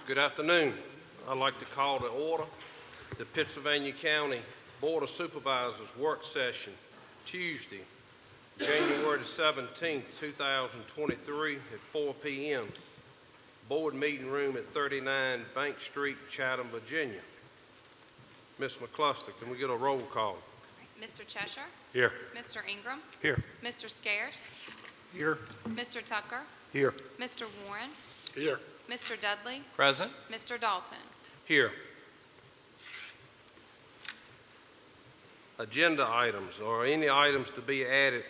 Good afternoon. I'd like to call to order the Pennsylvania County Board of Supervisors work session Tuesday, January the 17th, 2023 at 4 p.m. Board meeting room at 39 Bank Street, Chatham, Virginia. Ms. McCluster, can we get a roll call? Mr. Cheshire? Here. Mr. Ingram? Here. Mr. Scarce? Here. Mr. Tucker? Here. Mr. Warren? Here. Mr. Dudley? Present. Mr. Dalton? Here. Agenda items, or any items to be added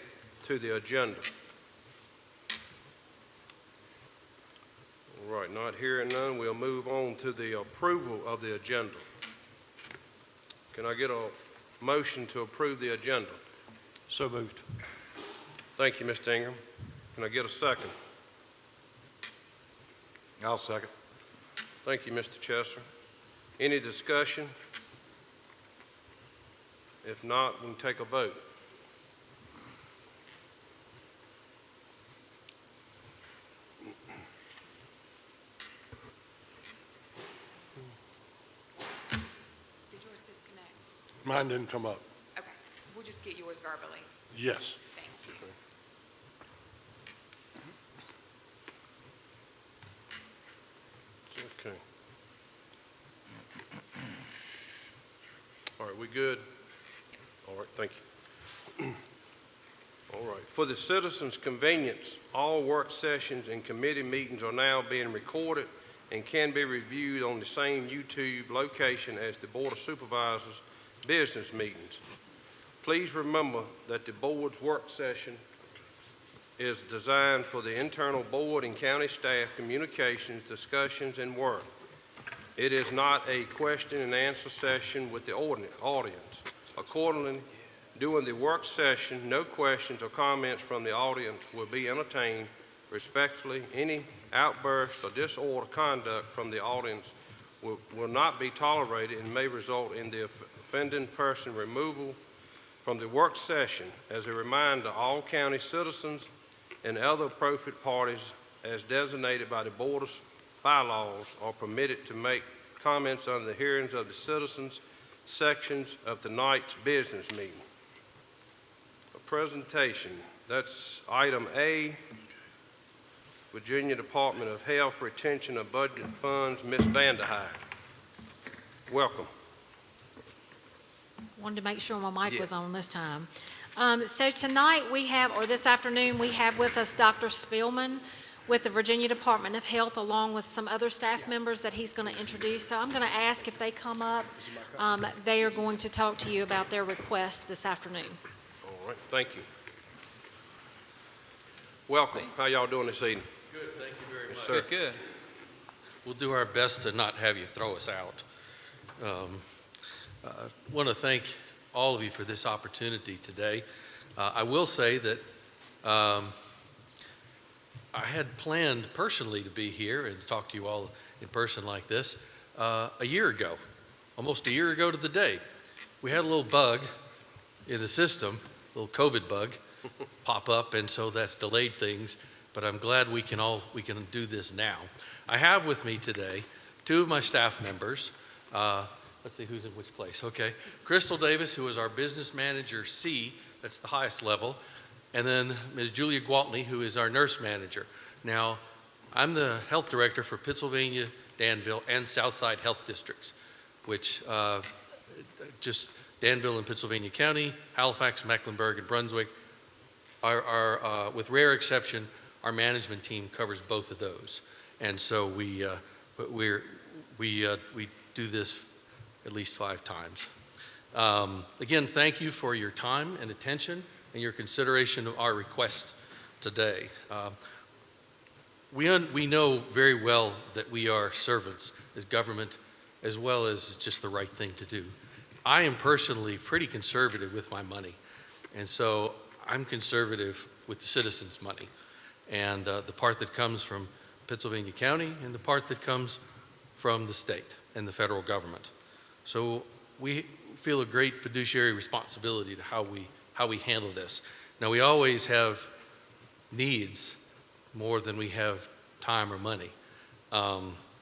to the agenda? All right, not hearing none, we'll move on to the approval of the agenda. Can I get a motion to approve the agenda? So moved. Thank you, Mr. Ingram. Can I get a second? I'll second. Thank you, Mr. Chester. Any discussion? If not, we can take a vote. Did yours disconnect? Mine didn't come up. Okay, we'll just get yours verbally. Yes. Thank you. Okay. All right, we good? All right, thank you. All right, for the citizens' convenience, all work sessions and committee meetings are now being recorded and can be reviewed on the same YouTube location as the Board of Supervisors business meetings. Please remember that the board's work session is designed for the internal board and county staff communications, discussions, and work. It is not a question and answer session with the audience. Accordingly, during the work session, no questions or comments from the audience will be entertained. Respectfully, any outburst or disorder conduct from the audience will not be tolerated and may result in the offending person removal from the work session. As a reminder, all county citizens and other appropriate parties as designated by the board's bylaws are permitted to make comments on the hearings of the citizens sections of tonight's business meeting. A presentation, that's item A, Virginia Department of Health Retention of Budget Funds, Ms. Vanderhyde. Welcome. Wanted to make sure my mic Yeah. was on this time. So tonight we have, or this afternoon, we have with us Dr. Spielman with the Virginia Department of Health, along with some other staff members that he's going to introduce. So I'm going to ask if they come up. They are going to talk to you about their request this afternoon. All right, thank you. Welcome. How y'all doing this evening? Good, thank you very much. Sir. Good. We'll do our best to not have you throw us out. Want to thank all of you for this opportunity today. I will say that I had planned personally to be here and to talk to you all in person like this a year ago, almost a year ago to the day. We had a little bug in the system, a little COVID bug pop up, and so that's delayed things, but I'm glad we can do this now. I have with me today two of my staff members. Let's see who's in which place. Okay. Crystal Davis, who is our business manager C, that's the highest level, and then Ms. Julia Gwaltney, who is our nurse manager. Now, I'm the health director for Pennsylvania, Danville, and Southside Health Districts, which just Danville and Pennsylvania County, Halifax, Mecklenburg, and Brunswick are with rare exception, our management team covers both of those. And so we do this at least 5 times. Again, thank you for your time and attention and your consideration of our request today. We know very well that we are servants as government as well as just the right thing to do. I am personally pretty conservative with my money, and so I'm conservative with the citizens' money, and the part that comes from Pennsylvania County and the part that comes from the state and the federal government. So we feel a great fiduciary responsibility to how we handle this. Now, we always have needs more than we have time or money.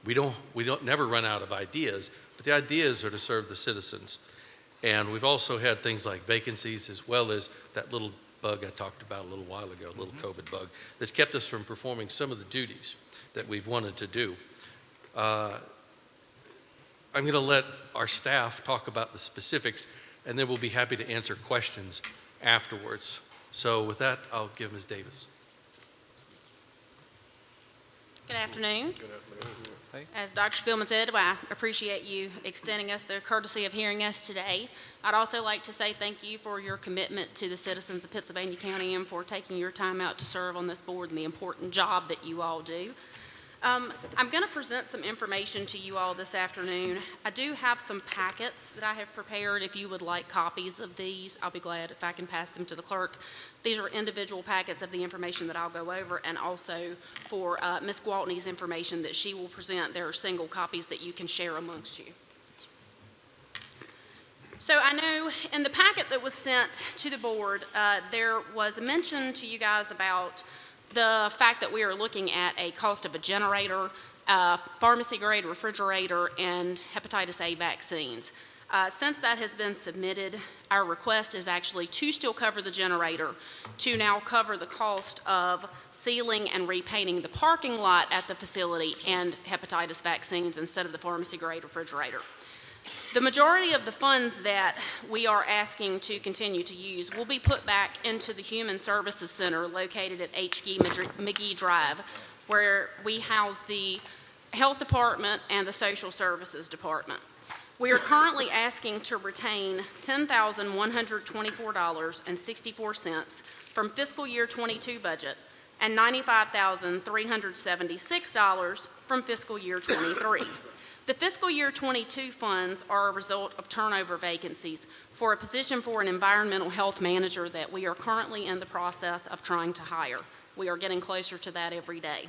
we don't never run out of ideas, but the ideas are to serve the citizens. And we've also had things like vacancies, as well as that little bug I talked about a little while ago, a little COVID bug, that's kept us from performing some of the duties that we've wanted to do. I'm going to let our staff talk about the specifics, and then we'll be happy to answer questions afterwards. So with that, I'll give Ms. Davis. Good afternoon. As Dr. Spielman said, I appreciate you extending us the courtesy of hearing us today. I'd also like to say thank you for your commitment to the citizens of Pittsylvania County and for taking your time out to serve on this board and the important job that you all do. I'm going to present some information to you all this afternoon. I do have some packets that I have prepared. If you would like copies of these, I'll be glad if I can pass them to the clerk. These are individual packets of the information that I'll go over, and also for Ms. Gwaltney's information that she will present. There are single copies that you can share amongst you. So I know in the packet that was sent to the board, there was a mention to you guys about the fact that we are looking at a cost of a generator, pharmacy-grade refrigerator, and hepatitis A vaccines. Since that has been submitted, our request is actually to still cover the generator, to now cover the cost of sealing and repainting the parking lot at the facility and hepatitis vaccines instead of the pharmacy-grade refrigerator. The majority of the funds that we are asking to continue to use will be put back into the Human Services Center located at H.G. McGee Drive, where we house the Health Department and the Social Services Department. We are currently asking to retain $10,124.64 from fiscal year 22 budget and $95,376 from fiscal year 23. The fiscal year 22 funds are a result of turnover vacancies for a position for an environmental health manager that we are currently in the process of trying to hire. We are getting closer to that every day.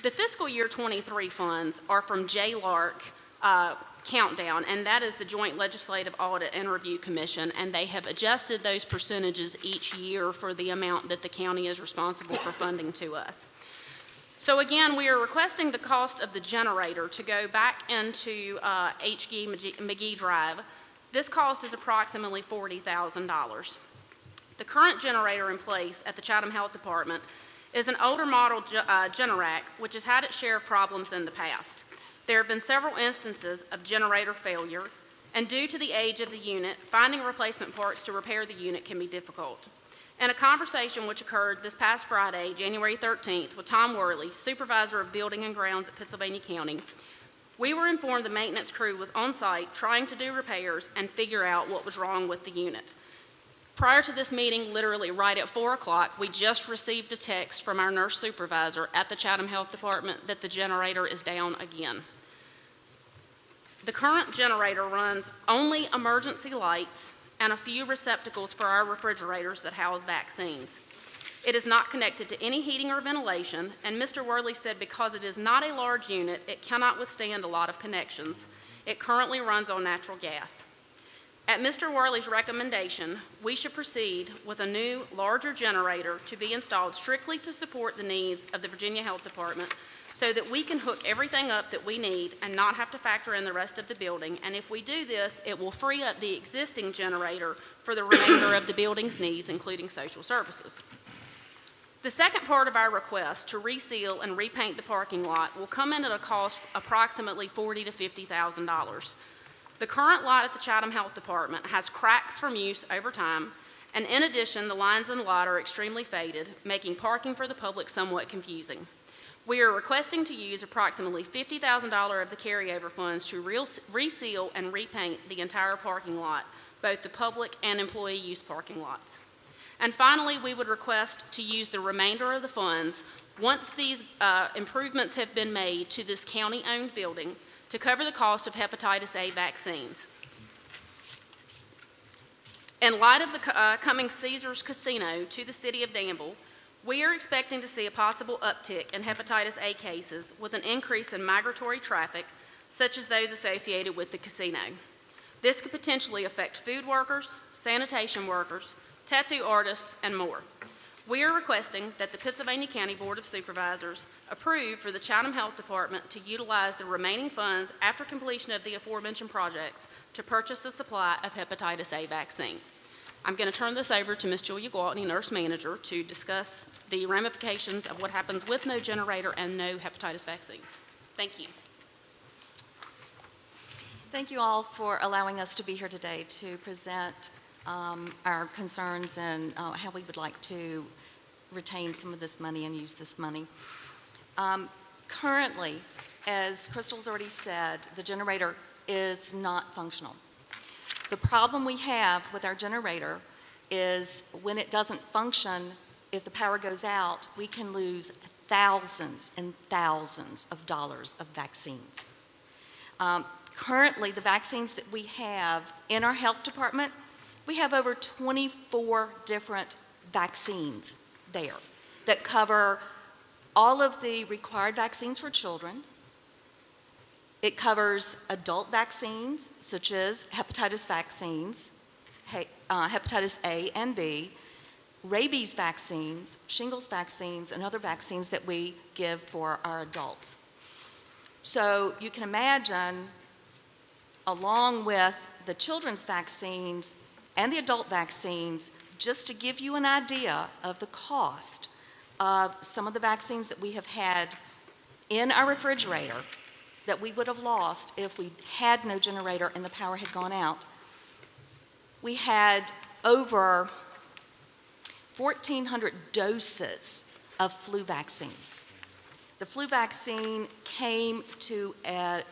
The fiscal year 23 funds are from JLARC Countdown, and that is the Joint Legislative Audit and Review Commission, and they have adjusted those percentages each year for the amount that the county is responsible for funding to us. So again, we are requesting the cost of the generator to go back into H.G. McGee Drive. This cost is approximately $40,000. The current generator in place at the Chatham Health Department is an older model Generac, which has had its share of problems in the past. There have been several instances of generator failure, and due to the age of the unit, finding replacement parts to repair the unit can be difficult. In a conversation which occurred this past Friday, January 13th, with Tom Worley, Supervisor of Building and Grounds at Pittsylvania County, we were informed the maintenance crew was on site trying to do repairs and figure out what was wrong with the unit. Prior to this meeting, literally right at 4 o'clock, we just received a text from our nurse supervisor at the Chatham Health Department that the generator is down again. The current generator runs only emergency lights and a few receptacles for our refrigerators that house vaccines. It is not connected to any heating or ventilation, and Mr. Worley said because it is not a large unit, it cannot withstand a lot of connections. It currently runs on natural gas. At Mr. Worley's recommendation, we should proceed with a new, larger generator to be installed strictly to support the needs of the Virginia Health Department so that we can hook everything up that we need and not have to factor in the rest of the building. And if we do this, it will free up the existing generator for the remainder of the building's needs, including social services. The second part of our request to reseal and repaint the parking lot will come in at a cost approximately $40,000 to $50,000. The current lot at the Chatham Health Department has cracks from use over time, and in addition, the lines in the lot are extremely faded, making parking for the public somewhat confusing. We are requesting to use approximately $50,000 of the carryover funds to reseal and repaint the entire parking lot, both the public and employee use parking lots. And finally, we would request to use the remainder of the funds once these improvements have been made to this county-owned building to cover the cost of hepatitis A vaccines. In light of the coming Caesars Casino to the city of Danville, we are expecting to see a possible uptick in hepatitis A cases with an increase in migratory traffic, such as those associated with the casino. This could potentially affect food workers, sanitation workers, tattoo artists, and more. We are requesting that the Pittsylvania County Board of Supervisors approve for the Chatham Health Department to utilize the remaining funds after completion of the aforementioned projects to purchase a supply of hepatitis A vaccine. I'm going to turn this over to Ms. Julia Gwaltney, Nurse Manager, to discuss the ramifications of what happens with no generator and no hepatitis vaccines. Thank you. Thank you all for allowing us to be here today to present our concerns and how we would like to retain some of this money and use this money. Currently, as Crystal's already said, the generator is not functional. The problem we have with our generator is when it doesn't function, if the power goes out, we can lose thousands and thousands of dollars of vaccines. Currently, the vaccines that we have in our health department, we have over 24 different vaccines there that cover all of the required vaccines for children. It covers adult vaccines, such as hepatitis vaccines, hepatitis A and B, rabies vaccines, shingles vaccines, and other vaccines that we give for our adults. So you can imagine, along with the children's vaccines and the adult vaccines, just to give you an idea of the cost of some of the vaccines that we have had in our refrigerator that we would have lost if we had no generator and the power had gone out. We had over 1,400 doses of flu vaccine. The flu vaccine came to a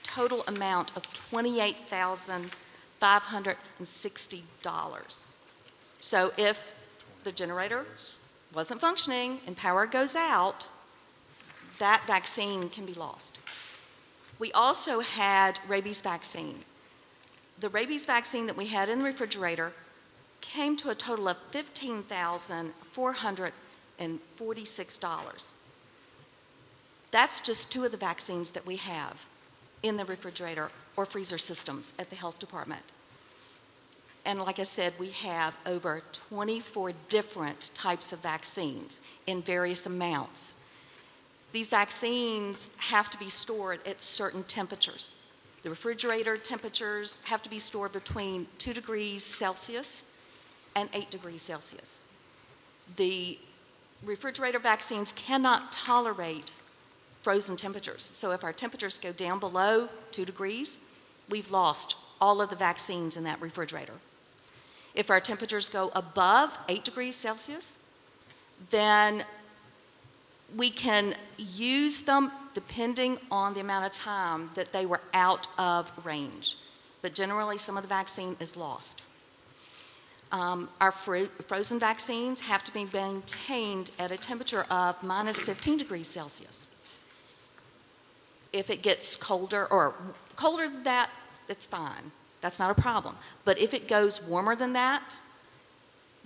total amount of $28,560. So if the generator wasn't functioning and power goes out, that vaccine can be lost. We also had rabies vaccine. The rabies vaccine that we had in the refrigerator came to a total of $15,446. That's just two of the vaccines that we have in the refrigerator or freezer systems at the health department. And like I said, we have over 24 different types of vaccines in various amounts. These vaccines have to be stored at certain temperatures. The refrigerator temperatures have to be stored between 2 degrees Celsius and 8 degrees Celsius. The refrigerator vaccines cannot tolerate frozen temperatures. So if our temperatures go down below 2 degrees, we've lost all of the vaccines in that refrigerator. If our temperatures go above 8 degrees Celsius, then we can use them depending on the amount of time that they were out of range. But generally, some of the vaccine is lost. Our frozen vaccines have to be maintained at a temperature of minus 15 degrees Celsius. If it gets colder or colder than that, it's fine. That's not a problem. But if it goes warmer than that,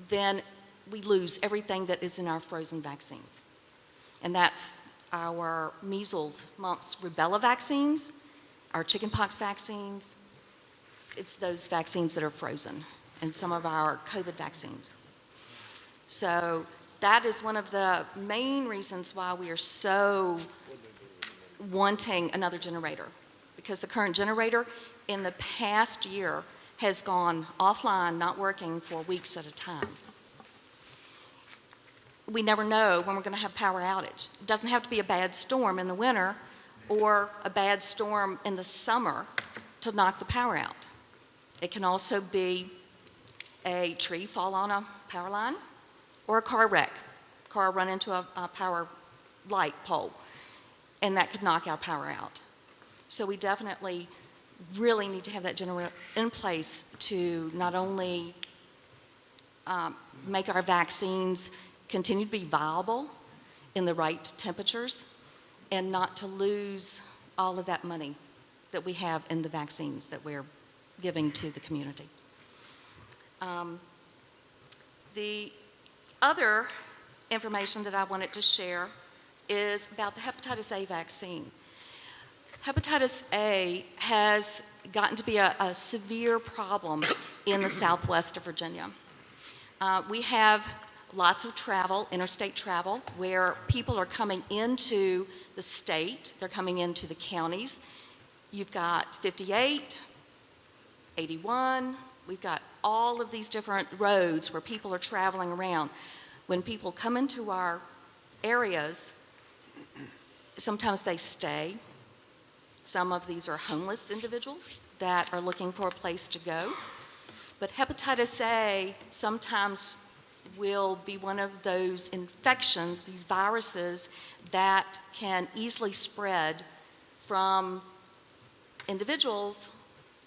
then we lose everything that is in our frozen vaccines. And that's our measles, mumps, rubella vaccines, our chickenpox vaccines. It's those vaccines that are frozen, and some of our COVID vaccines. So that is one of the main reasons why we are so wanting another generator, because the current generator in the past year has gone offline, not working for weeks at a time. We never know when we're going to have power outage. It doesn't have to be a bad storm in the winter or a bad storm in the summer to knock the power out. It can also be a tree fall on a power line or a car wreck, car run into a power light pole, and that could knock our power out. So we definitely really need to have that generator in place to not only make our vaccines continue to be viable in the right temperatures and not to lose all of that money that we have in the vaccines that we're giving to the community. The other information that I wanted to share is about the hepatitis A vaccine. Hepatitis A has gotten to be a severe problem in the southwest of Virginia. We have lots of travel, interstate travel, where people are coming into the state, they're coming into the counties. You've got 58, 81, we've got all of these different roads where people are traveling around. When people come into our areas, sometimes they stay. Some of these are homeless individuals that are looking for a place to go. But hepatitis A sometimes will be one of those infections, these viruses, that can easily spread from individuals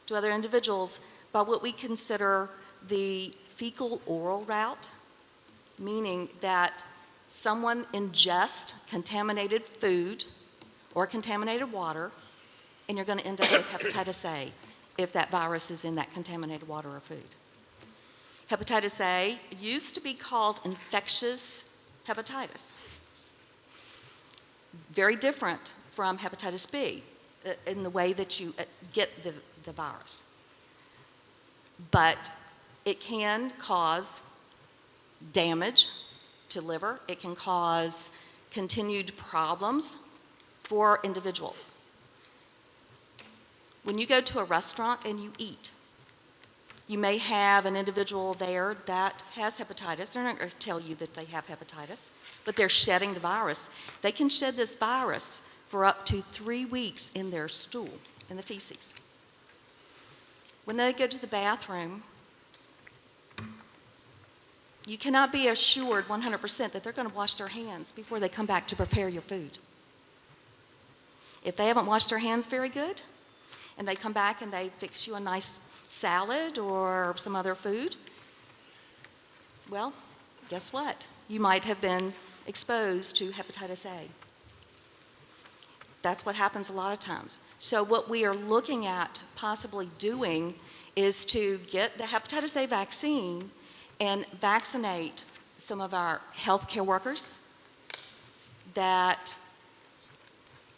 to other individuals by what we consider the fecal-oral route, meaning that someone ingests contaminated food or contaminated water, and you're going to end up with hepatitis A if that virus is in that contaminated water or food. Hepatitis A used to be called infectious hepatitis. Very different from hepatitis B in the way that you get the virus. But it can cause damage to liver. It can cause continued problems for individuals. When you go to a restaurant and you eat, you may have an individual there that has hepatitis. They're not going to tell you that they have hepatitis, but they're shedding the virus. They can shed this virus for up to 3 weeks in their stool, in the feces. When they go to the bathroom, you cannot be assured 100% that they're going to wash their hands before they come back to prepare your food. If they haven't washed their hands very good, and they come back and they fix you a nice salad or some other food, well, guess what? You might have been exposed to hepatitis A. That's what happens a lot of times. So what we are looking at possibly doing is to get the hepatitis A vaccine and vaccinate some of our healthcare workers that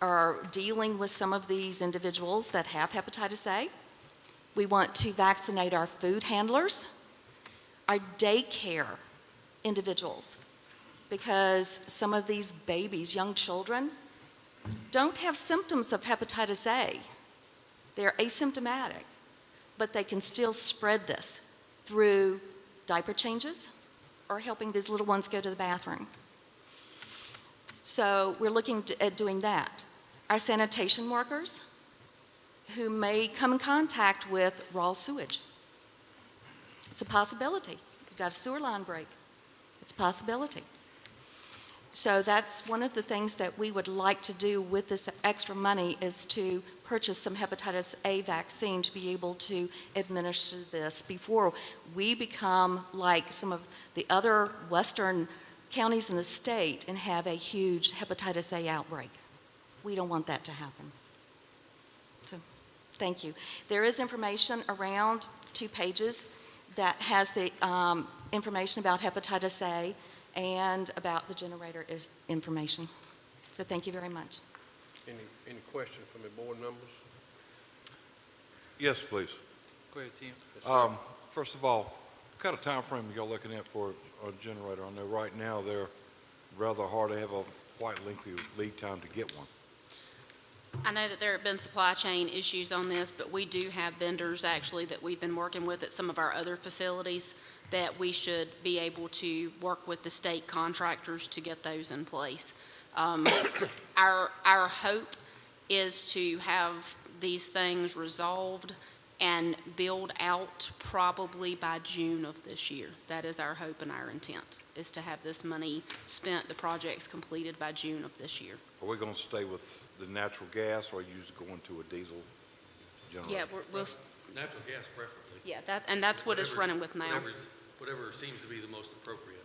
are dealing with some of these individuals that have hepatitis A. We want to vaccinate our food handlers, our daycare individuals, because some of these babies, young children, don't have symptoms of hepatitis A. They're asymptomatic, but they can still spread this through diaper changes or helping these little ones go to the bathroom. So we're looking at doing that. Our sanitation workers who may come in contact with raw sewage. It's a possibility. You've got a sewer line break. It's a possibility. So that's one of the things that we would like to do with this extra money is to purchase some hepatitis A vaccine to be able to administer this before we become like some of the other western counties in the state and have a huge hepatitis A outbreak. We don't want that to happen. So, thank you. There is information around 2 pages that has the information about hepatitis A and about the generator information. So thank you very much. Any questions from the board members? Yes, please. Go ahead, Tim. First of all, what kind of time frame are y'all looking at for a generator? I know right now they're rather hard. They have a quite lengthy lead time to get one. I know that there have been supply chain issues on this, but we do have vendors actually that we've been working with at some of our other facilities that we should be able to work with the state contractors to get those in place. Our hope is to have these things resolved and build out probably by June of this year. That is our hope and our intent, is to have this money spent, the projects completed by June of this year. Are we going to stay with the natural gas or are you going to a diesel generator? Yeah, we'll Natural gas preferably. yeah, that's what it's running with now. Whatever seems to be the most appropriate.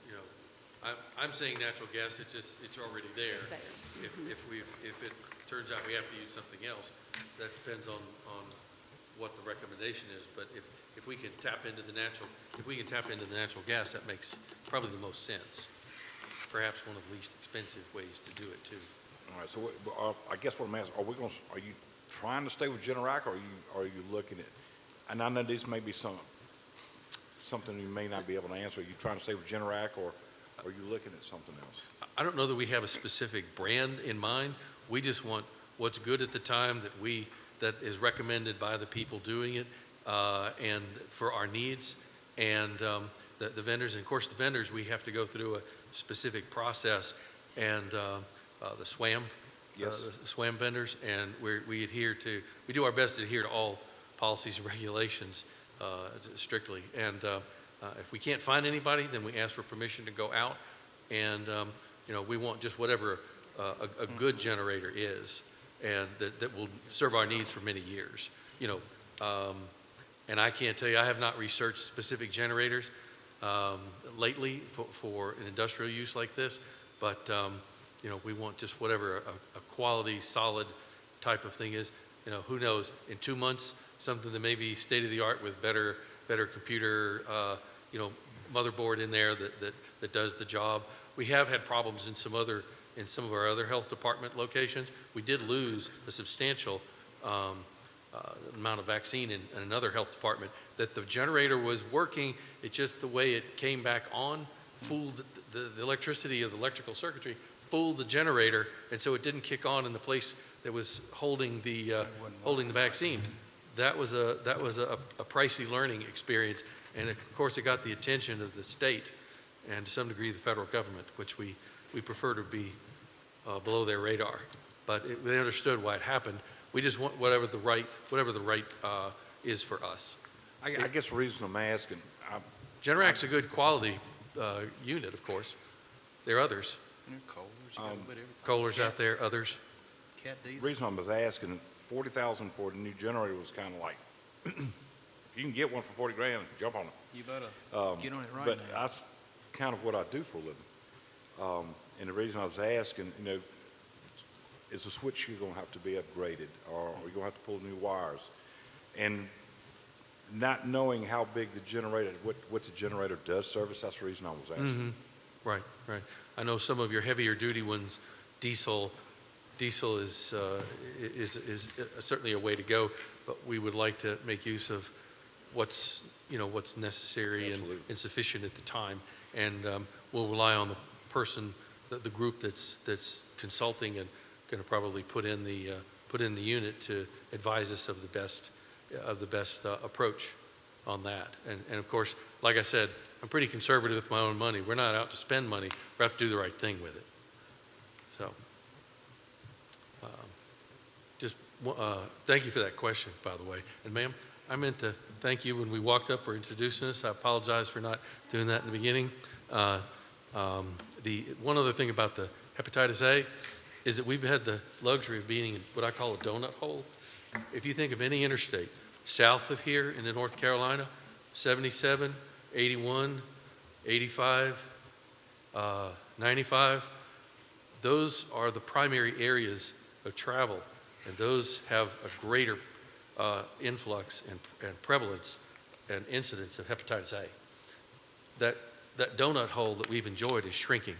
You know, I'm saying natural gas, it's already there. If it turns out we have to use something else, that depends on what the recommendation is. But if we can tap into the natural gas, that makes probably the most sense. Perhaps one of the least expensive ways to do it too. All right, so I guess what I'm asking, are you trying to stay with Generac or are you looking at, and I know these may be some something you may not be able to answer? Are you trying to stay with Generac, or are you looking at something else? I don't know that we have a specific brand in mind. We just want what's good at the time that is recommended by the people doing it, and for our needs. And the vendors, and of course the vendors, we have to go through a specific process, and the SWAM, Yes. the SWAM vendors, and we do our best to adhere to all policies and regulations strictly. And if we can't find anybody, then we ask for permission to go out, and we want just whatever a good generator is, and that will serve our needs for many years. And I can't tell you, I have not researched specific generators lately for an industrial use like this, but we want just whatever a quality, solid type of thing is. Who knows, in 2 months, something that may be state-of-the-art with better computer, motherboard in there that does the job. We have had problems in some of our other health department locations. We did lose a substantial amount of vaccine in another health department, that the generator was working, it's just the way it came back on, fooled the electricity of the electrical circuitry, fooled the generator, and so it didn't kick on in the place that was holding the vaccine. That was a pricey learning experience, and of course it got the attention of the state and to some degree the federal government, which we prefer to be below their radar. But they understood why it happened. We just want whatever the right is for us. I guess the reason I'm asking, Generac's a good quality unit, of course. There are others. Kohler's out there, others. the reason I was asking, 40,000 for the new generator was kind of like, if you can get one for 40 grand, jump on it. You better get on it right But now. that's kind of what I do for a living. And the reason I was asking, is the switch going to have to be upgraded, or are we going to have to pull new wires? And not knowing how big the generator, what the generator does service, that's the reason I was asking. Right. I know some of your heavier duty ones, diesel is certainly a way to go, but we would like to make use of what's necessary and sufficient at the time. And we'll rely on the person, the group that's consulting and going to probably put in the unit to advise us of the best approach on that. And of course, like I said, I'm pretty conservative with my own money. We're not out to spend money. We're out to do the right thing with it. So, thank you for that question, by the way. And ma'am, I meant to thank you when we walked up for introducing us. I apologize for not doing that in the beginning. The one other thing about the hepatitis A is that we've had the luxury of being in what I call a donut hole. If you think of any interstate south of here in North Carolina, 77, 81, 85, 95, those are the primary areas of travel, and those have a greater influx and prevalence and incidence of hepatitis A. That donut hole that we've enjoyed is shrinking,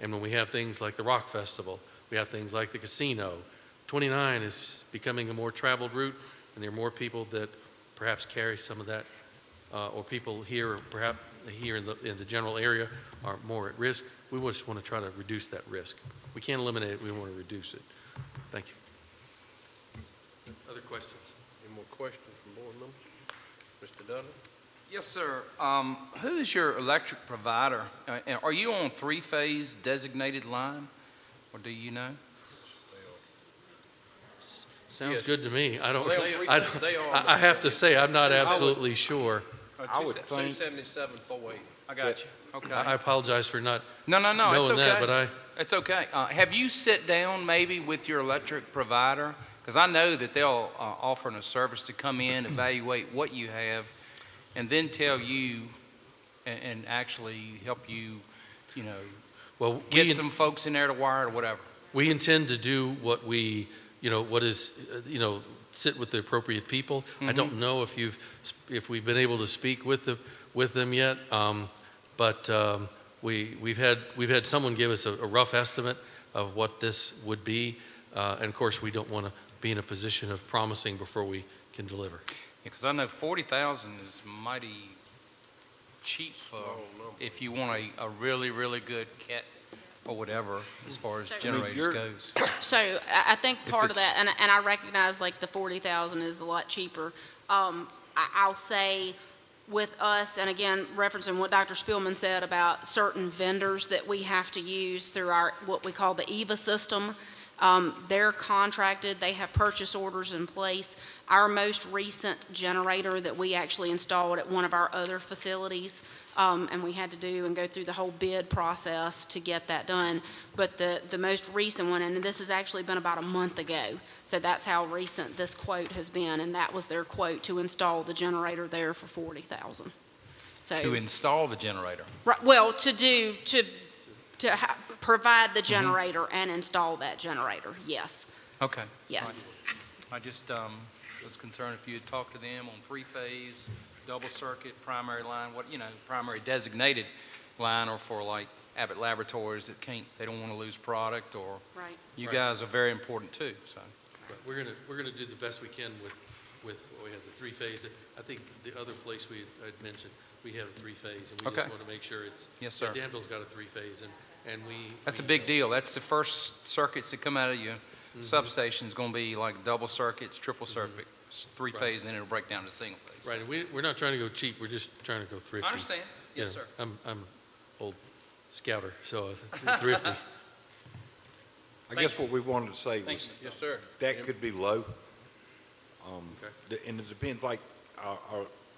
and when we have things like the Rock Festival, we have things like the casino, 29 is becoming a more traveled route, and there are more people that perhaps carry some of that, or people here, perhaps here in the general area, are more at risk. We just want to try to reduce that risk. We can't eliminate it, we want to reduce it. Thank you. Other questions? Any more questions from board members? Mr. Dudley? Yes, sir. Who is your electric provider? And are you on three-phase designated line, or do you know? Sounds Yes. good to me. I don't, They are. I have to say, I'm not absolutely sure. I would think, 277, 480. I got you. Okay. I apologize for not No, it's knowing that, okay. but It's okay. Have you sit down maybe with your electric provider? Because I know that they'll offer a service to come in, evaluate what you have, and then tell you and actually help you, well, get some folks in there to wire it or whatever. we intend to do what we, sit with the appropriate people. I don't know if we've been able to speak with them yet, but we've had someone give us a rough estimate of what this would be, and of course we don't want to be in a position of promising before we can deliver. Because I know 40,000 is mighty cheap for, Small number. if you want a really, really good cat or whatever, as far as So- generators you're- goes. So I think If part of it's- that, and I recognize like the 40,000 is a lot cheaper. I'll say with us, and again, referencing what Dr. Spielman said about certain vendors that we have to use through our, what we call the EVA system, they're contracted, they have purchase orders in place. Our most recent generator that we actually installed at one of our other facilities, and we had to do and go through the whole bid process to get that done. But the most recent one, and this has actually been about a month ago, so that's how recent this quote has been, and that was their quote to install the generator there for 40,000. So, To install the generator. right, well, provide the generator and install that generator, yes, Okay. yes. I just was concerned if you had talked to them on three-phase, double circuit, primary line, primary designated line, or for like Abbott Laboratories that they don't want to lose product, or Right. you Right. guys are very important too, so. But we're gonna do the best we can with what we have, the three-phase. I think the other place I'd mentioned, we have a three-phase, and we Okay. just want to make sure it's. Yes, sir. Danville's got a three-phase, and we. That's a big deal. That's the first circuits that come out of your substation is going to be like double circuits, triple circuit, three-phase, and then it'll break down to single-phase. Right, and we're not trying to go cheap, we're just trying to go thrifty. I understand. You Yes, know, sir. I'm old scouter, so thrifty. I guess what we wanted to say Thank you, was Mr. Yes, sir. that could be low. Okay. And it depends, like, I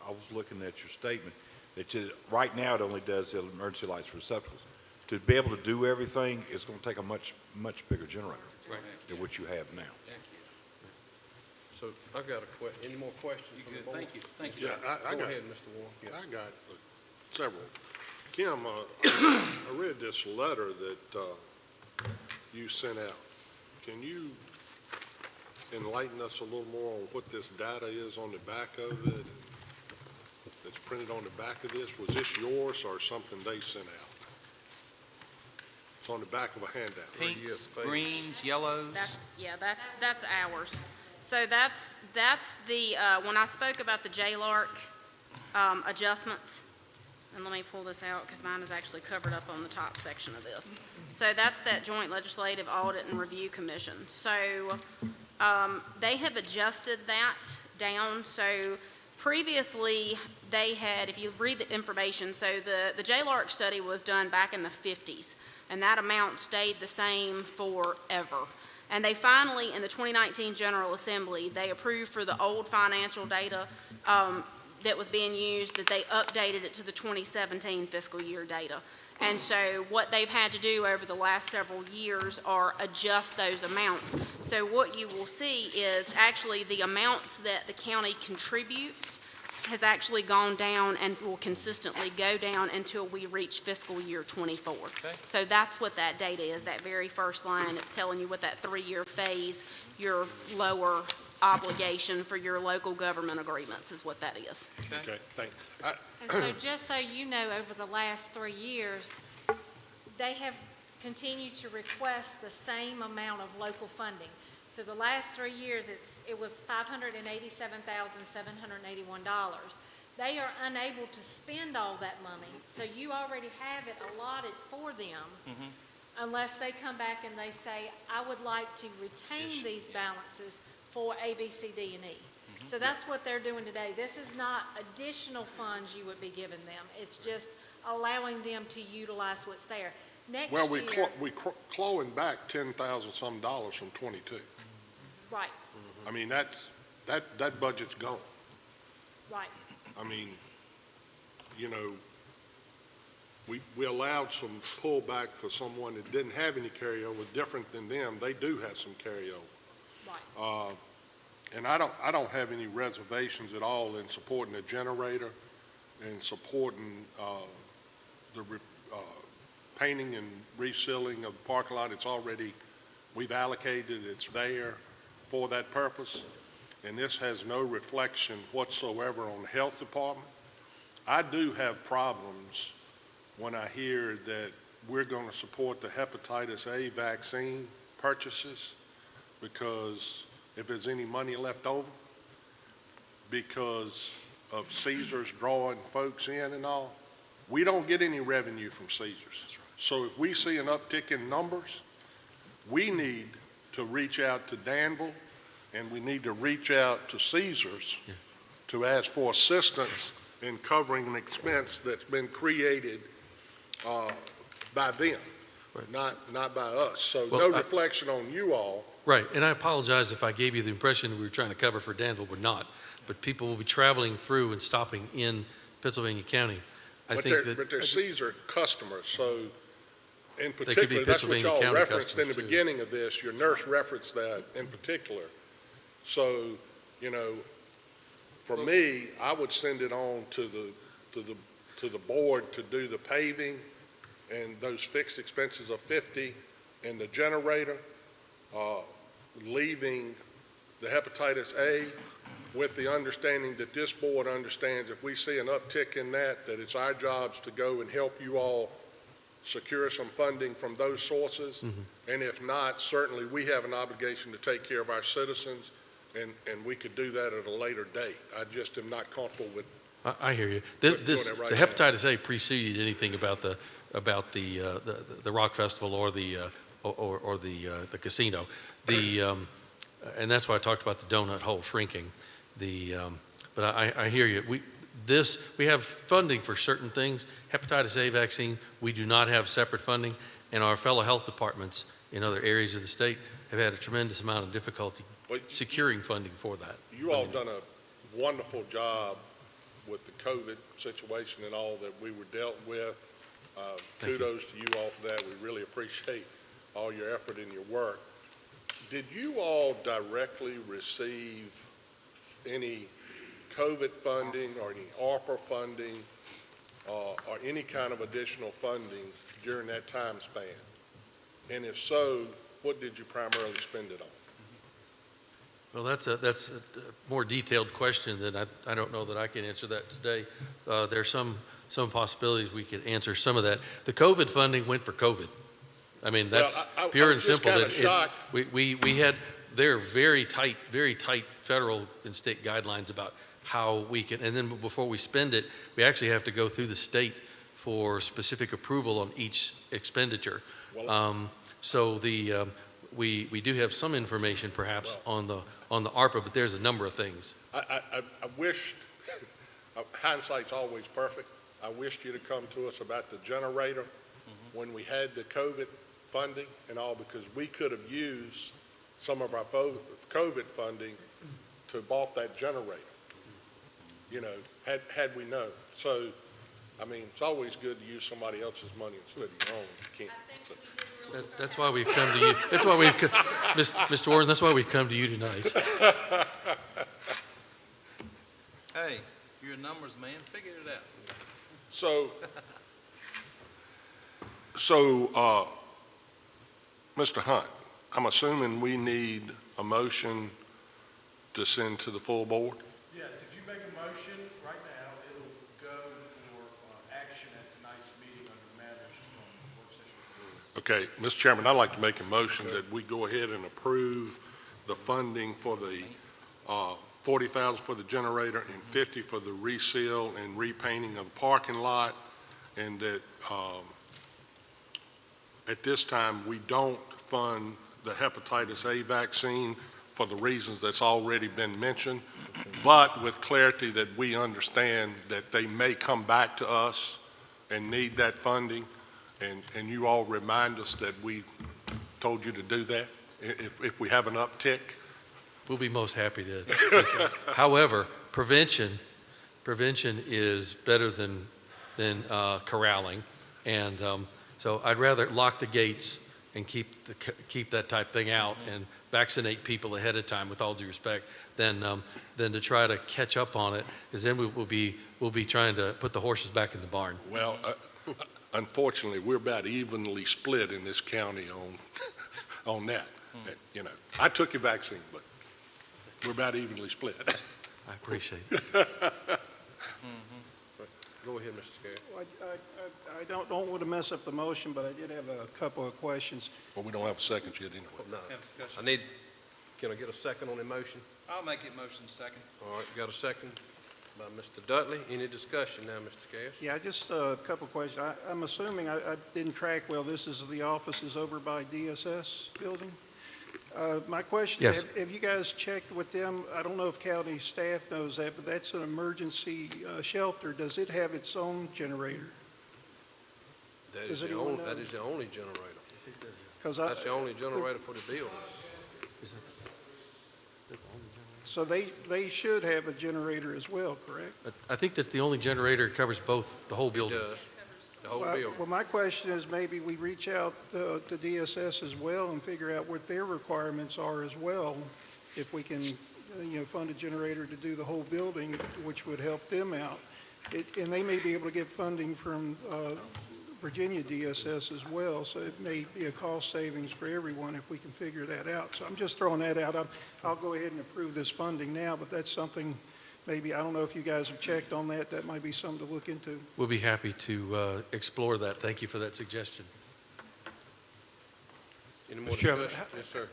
was looking at your statement, that right now it only does the emergency lights receptacles. To be able to do everything, it's going to take a much bigger generator Right. than what you have now. So I've got any more questions from the board? Thank you. Yeah, I Go got, ahead, Mr. Warren. Yes. I got several. Kim, I read this letter that you sent out. Can you enlighten us a little more on what this data is on the back of it? That's printed on the back of this. Was this yours or something they sent out? It's on the back of a handout. Pinks, greens, yellows. That's ours. So that's the, when I spoke about the JLARC adjustments, and let me pull this out because mine is actually covered up on the top section of this. So that's that Joint Legislative Audit and Review Commission. So they have adjusted that down. So previously, they had, if you read the information, so the JLARC study was done back in the 50s, and that amount stayed the same forever. And they finally, in the 2019 General Assembly, they approved for the old financial data that was being used, that they updated it to the 2017 fiscal year data. And so what they've had to do over the last several years are adjust those amounts. So what you will see is actually the amounts that the county contributes has actually gone down and will consistently go down until we reach fiscal year 24. Okay. So that's what that data is, that very first line. It's telling you what that 3-year phase, your lower obligation for your local government agreements is what that is. Okay, thank you. And so just so you know, over the last 3 years, they have continued to request the same amount of local funding. So the last 3 years, it was $587,781. They are unable to spend all that money, so you already have it allotted for them, unless they come back and they say, I would like to retain these balances for A, B, C, D, and E. So that's what they're doing today. This is not additional funds you would be giving them. It's just allowing them to utilize what's there. Next Well, year, we clawing back $10,000 some dollars from 22. right, I mean, that budget's gone. right. I mean, you know, we allowed some pullback for someone that didn't have any carryover. Different than them, they do have some carryover. Right. And I don't have any reservations at all in supporting the generator and supporting the painting and resealing of the parking lot. It's already, we've allocated, it's there for that purpose. And this has no reflection whatsoever on the health department. I do have problems when I hear that we're going to support the hepatitis A vaccine purchases because if there's any money left over, because of Caesars drawing folks in and all. We don't get any revenue from Caesars. So if we see an uptick in numbers, we need to reach out to Danville, and we need to reach out to Caesars to ask for assistance in covering an expense that's been created by them, not by us. So Well, no reflection on you all. Right, and I apologize if I gave you the impression that we were trying to cover for Danville. We're not. But people will be traveling through and stopping in Pennsylvania County. I think But they're Caesar customers, so in could be particular, that's what Pennsylvania y'all County referenced in the customers, too. beginning of this. Your nurse referenced that in particular. So, you know, for me, I would send it on to the board to do the paving and those fixed expenses of 50 and the generator, leaving the hepatitis A with the understanding that this board understands if we see an uptick in that it's our jobs to go and help you all secure some funding from those sources. And if not, certainly we have an obligation to take care of our citizens, and we could do that at a later date. I just am not comfortable with. I hear you. Doing This, it right the now. hepatitis A preceded anything about the rock festival or the casino. And that's why I talked about the donut hole shrinking. But I hear you. We have funding for certain things. Hepatitis A vaccine, we do not have separate funding, and our fellow health departments in other areas of the state have had a tremendous amount of difficulty securing funding for that. You all done a wonderful job with the COVID situation and all that we were dealt with. Thank you. Kudos to you all for that. We really appreciate all your effort and your work. Did you all directly receive any COVID funding or any ARPA funding or any kind of additional funding during that time span? And if so, what did you primarily spend it on? Well, that's a more detailed question that I don't know that I can answer that today. There's some possibilities we could answer some of that. The COVID funding went for COVID. I mean, that's Well, pure I and was just simple. kinda shocked. We had, there are very tight federal and state guidelines about how we can, and then before we spend it, we actually have to go through the state for specific approval on each expenditure. So we do have some information perhaps on the ARPA, but there's a number of things. I wished, hindsight's always perfect. I wished you to come to us about the generator when we had the COVID funding and all, because we could have used some of our COVID funding to bought that generator, you know, had we known. So, I mean, it's always good to use somebody else's money instead of your own. You can't. That's why we've come to you. That's why we've, Mr. Warren, that's why we've come to you tonight. Hey, you're a numbers man, figure it out. So, Mr. Hunt, I'm assuming we need a motion to send to the full board? Yes, if you make a motion right now, it'll go for action at tonight's meeting under matters from work session. Okay, Mr. Chairman, I'd like to make a motion that we go ahead and approve the funding for the $40,000 for the generator and $50,000 for the reseal and repainting of the parking lot, and that at this time, we don't fund the hepatitis A vaccine for the reasons that's already been mentioned, but with clarity that we understand that they may come back to us and need that funding, and you all remind us that we told you to do that if we have an uptick. We'll be most happy to. However, prevention is better than corralling, and so I'd rather lock the gates and keep that type thing out and vaccinate people ahead of time, with all due respect, than to try to catch up on it, because then we'll be trying to put the horses back in the barn. Well, unfortunately, we're about evenly split in this county on that. You know, I took your vaccine, but we're about evenly split. I appreciate it. Go ahead, Mr. Garrett. Well, I don't want to mess up the motion, but I did have a couple of questions. Well, we don't have a second yet anyway. No. Have discussion. Can I get a second on the motion? I'll make it motion second. All right, got a second? by Mr. Dudley. Any discussion now, Mr. Cass? Yeah, just a couple questions. I'm assuming, I didn't track well, this is the offices over by DSS building? My question, Yes. have you guys checked with them? I don't know if county staff knows that, but that's an emergency shelter. Does it have its own generator? That Does is the anyone only, know? that is the only generator. 'Cause That's the only generator for the building. So they should have a generator as well, correct? I think that's the only generator that covers both, the whole It building. does, the whole Well, building. well, my question is maybe we reach out to DSS as well and figure out what their requirements are as well, if we can, fund a generator to do the whole building, which would help them out. And they may be able to get funding from Virginia DSS as well, so it may be a cost savings for everyone if we can figure that out. So I'm just throwing that out. I'll go ahead and approve this funding now, but that's something maybe, I don't know if you guys have checked on that. That might be something to look into. We'll be happy to explore that. Thank you for that suggestion. Any more Mr. Chairman, discussion? Yes, sir.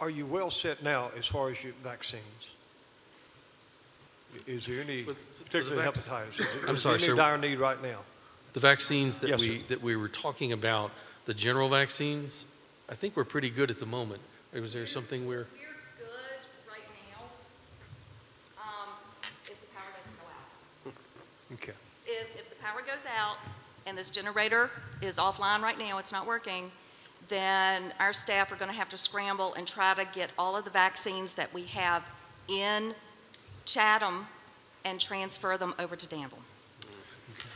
Are you well set now as far as your vaccines? Is there any, For particularly the hepatitis? Is there I'm sorry, any sir. dire need right now? The vaccines Yes, sir. that we were talking about, the general vaccines, I think we're pretty good at the moment. Or was there something We're good right now, if the power doesn't go out. Okay. If the power goes out and this generator is offline right now, it's not working, then our staff are going to have to scramble and try to get all of the vaccines that we have in Chatham and transfer them over to Danville.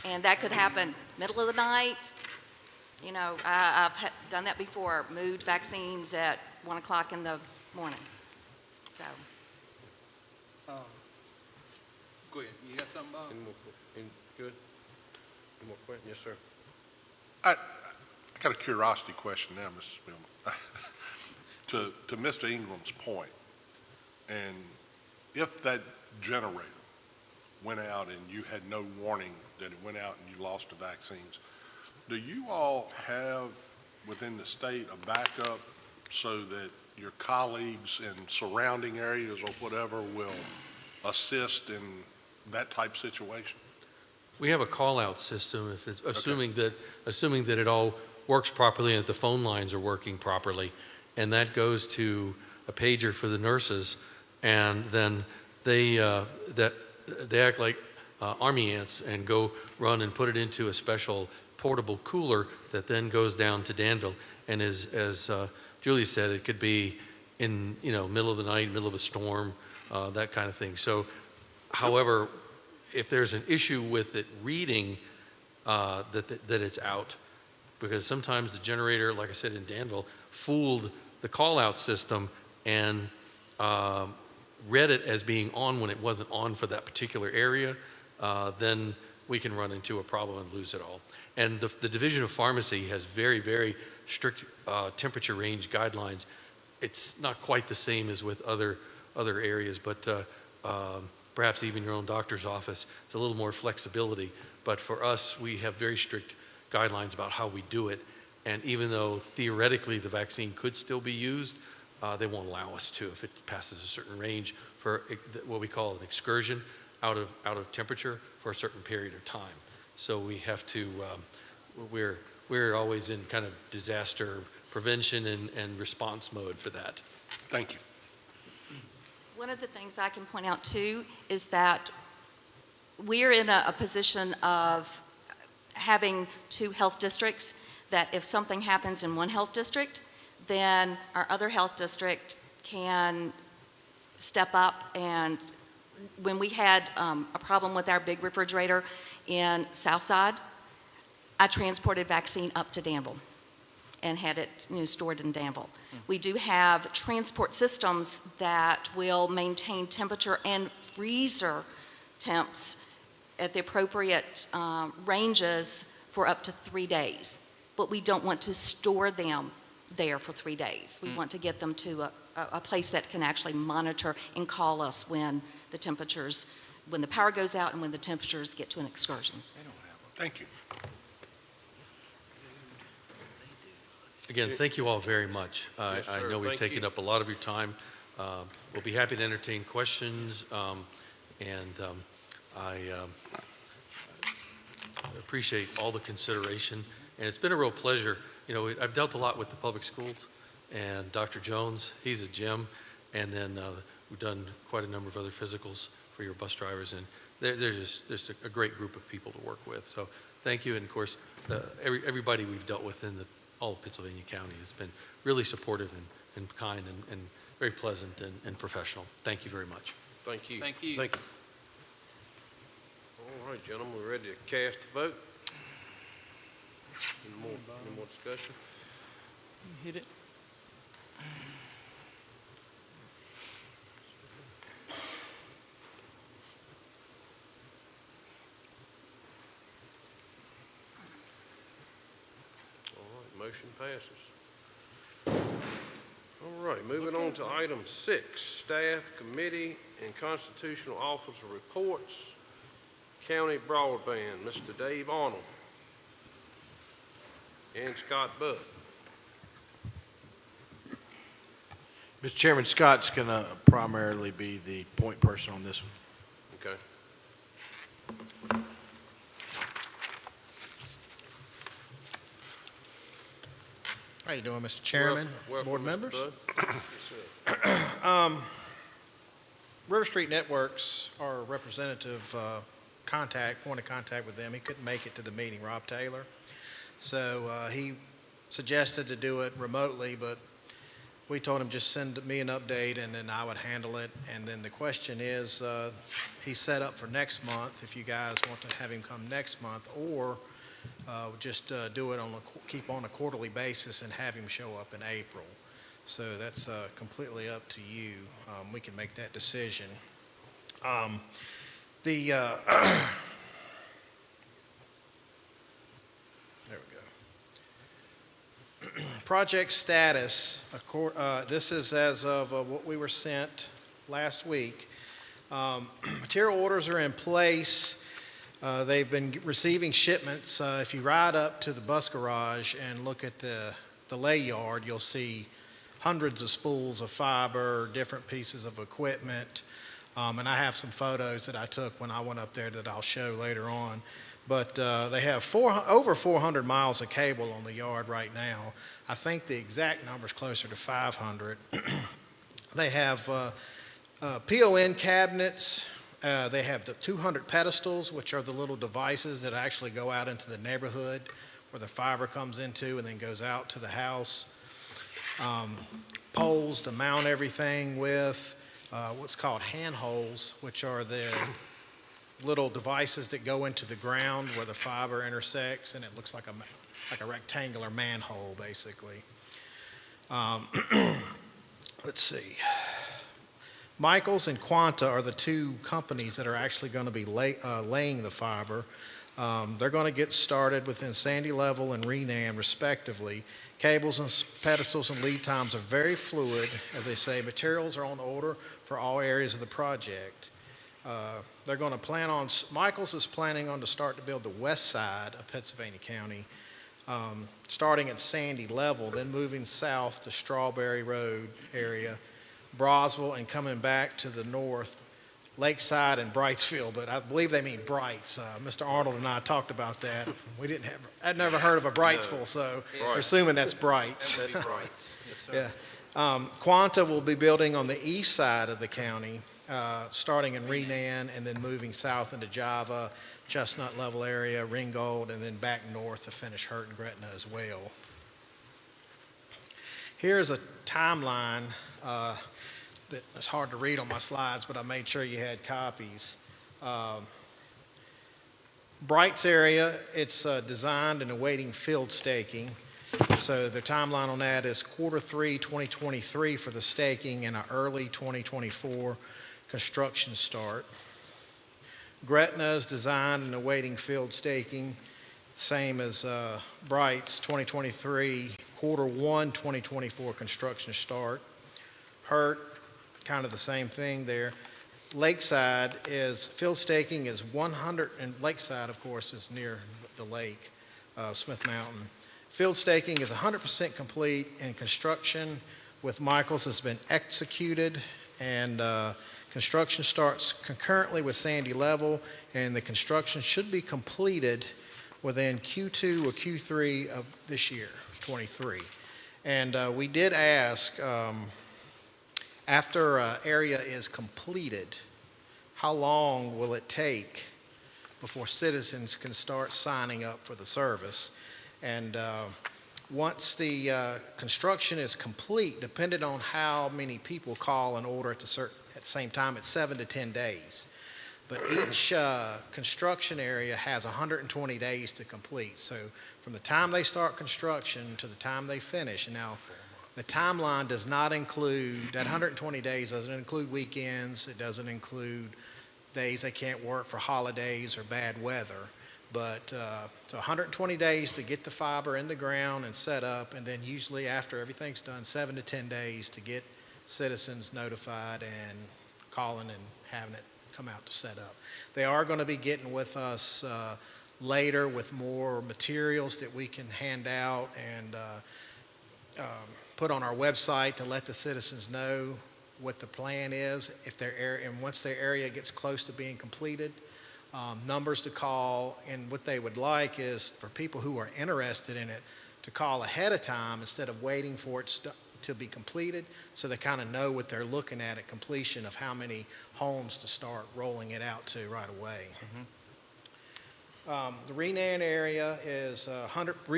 And that could happen middle of the night. I've done that before, moved vaccines at 1 o'clock in the morning. So, Go ahead. You got something, Bob? Good? Any more questions? Yes, sir. I got a curiosity question now, Mr. Spillman. To Mr. Ingram's point, and if that generator went out and you had no warning that it went out and you lost the vaccines, do you all have within the state a backup so that your colleagues in surrounding areas or whatever will assist in that type situation? We have a call-out system, if it's, assuming that it all works properly and that the phone lines are working properly, and that goes to a pager for the nurses, and then they act like army ants and go run and put it into a special portable cooler that then goes down to Danville. And as Julie said, it could be in middle of the night, middle of a storm, that kind of thing. So, however, if there's an issue with it reading that it's out, because sometimes the generator, like I said in Danville, fooled the call-out system and read it as being on when it wasn't on for that particular area, then we can run into a problem and lose it all. And the Division of Pharmacy has very, very strict temperature range guidelines. It's not quite the same as with other areas, but perhaps even your own doctor's office, it's a little more flexibility. But for us, we have very strict guidelines about how we do it. And even though theoretically the vaccine could still be used, they won't allow us to if it passes a certain range for what we call an excursion out of temperature for a certain period of time. So we have to, we're always in kind of disaster prevention and response mode for that. Thank you. one of the things I can point out too is that we're in a position of having two health districts, that if something happens in one health district, then our other health district can step up. And when we had a problem with our big refrigerator in Southside, I transported vaccine up to Danville and had it stored in Danville. We do have transport systems that will maintain temperature and freezer temps at the appropriate ranges for up to 3 days. But we don't want to store them there for 3 days. We want to get them to a place that can actually monitor and call us when the temperatures, when the power goes out and when the temperatures get to an excursion. Thank you. Again, thank you all very much. Yes, I sir. know we've Thank taken you. up a lot of your time. We'll be happy to entertain questions, and I appreciate all the consideration, and it's been a real pleasure. You know, I've dealt a lot with the public schools, and Dr. Jones, he's a gem, and then we've done quite a number of other physicals for your bus drivers, and they're just a great group of people to work with. So thank you, and of course, everybody we've dealt with in all of Pennsylvania County has been really supportive and kind and very pleasant and professional. Thank you very much. Thank you. Thank you. Thank you. All right, gentlemen, we're ready to cast a vote. Any more discussion? Hit it. All right, motion passes. All right, moving on to item 6, staff, committee, and constitutional officer reports. County Broadband, Mr. Dave Arnold and Scott Budd. Mr. Chairman, Scott's going to primarily be the point person on this one. Okay. How you doing, Mr. Chairman, Welcome, board Mr. members? Budd. Yes, sir. River Street Networks, our representative point of contact with them, he couldn't make it to the meeting, Rob Taylor. So he suggested to do it remotely, but we told him just send me an update and then I would handle it. And then the question is, he's set up for next month, if you guys want to have him come next month, or just do it keep on a quarterly basis and have him show up in April. So that's completely up to you. We can make that decision. There we go. Project status, this is as of what we were sent last week. Material orders are in place. They've been receiving shipments. If you ride up to the bus garage and look at the lay yard, you'll see hundreds of spools of fiber, different pieces of equipment. And I have some photos that I took when I went up there that I'll show later on. But they have over 400 miles of cable on the yard right now. I think the exact number is closer to 500. They have PON cabinets. They have the 200 pedestals, which are the little devices that actually go out into the neighborhood where the fiber comes into and then goes out to the house. Poles to mount everything with, what's called handholds, which are the little devices that go into the ground where the fiber intersects, and it looks like a rectangular manhole, basically. Let's see. Michaels and Quanta are the two companies that are actually going to be laying the fiber. They're going to get started within Sandy Level and Renan, respectively. Cables and pedestals and lead times are very fluid. As they say, materials are on order for all areas of the project. They're going to Michaels is planning on to start to build the west side of Pennsylvania County, starting at Sandy Level, then moving south to Strawberry Road area, Brosville, and coming back to the north, Lakeside and Brightsville, but I believe they mean Brights. Mr. Arnold and I talked about that. I'd never heard of a Brightsville, so we're assuming that's Brights. That'd be Brights. Yes, sir. Yeah. Quanta will be building on the east side of the county, starting in Renan and then moving south into Java, Chestnut Level area, Ringgold, and then back north to finish Hurt and Gretna as well. Here's a timeline that it's hard to read on my slides, but I made sure you had copies. Brights area, it's designed and awaiting field staking. So the timeline on that is Q3 2023 for the staking and an early 2024 construction start. Gretna is designed and awaiting field staking, same as Brights, 2023, Q1 2024 construction start. Hurt, kind of the same thing there. Lakeside is, field staking is 100, and Lakeside, of course, is near the lake, Smith Mountain. Field staking is 100% complete, and construction with Michaels has been executed, and Construction starts concurrently with Sandy Level, and the construction should be completed within Q2 or Q3 of this year, 23. And we did ask, after an area is completed, how long will it take before citizens can start signing up for the service? And once the construction is complete, depending on how many people call and order at the same time, it's 7 to 10 days. But each construction area has 120 days to complete. So from the time they start construction to the time they finish. And now, the timeline does not include, that 120 days doesn't include weekends. It doesn't include days they can't work for holidays or bad weather. But so 120 days to get the fiber in the ground and set up, and then usually after everything's done, 7 to 10 days to get citizens notified and calling and having it come out to set up. They are going to be getting with us later with more materials that we can hand out and put on our website to let the citizens know what the plan is if their area, and once their area gets close to being completed, numbers to call. And what they would like is for people who are interested in it to call ahead of time instead of waiting for it to be completed, so they kind of know what they're looking at completion of how many homes to start rolling it out to right away. The Renan area is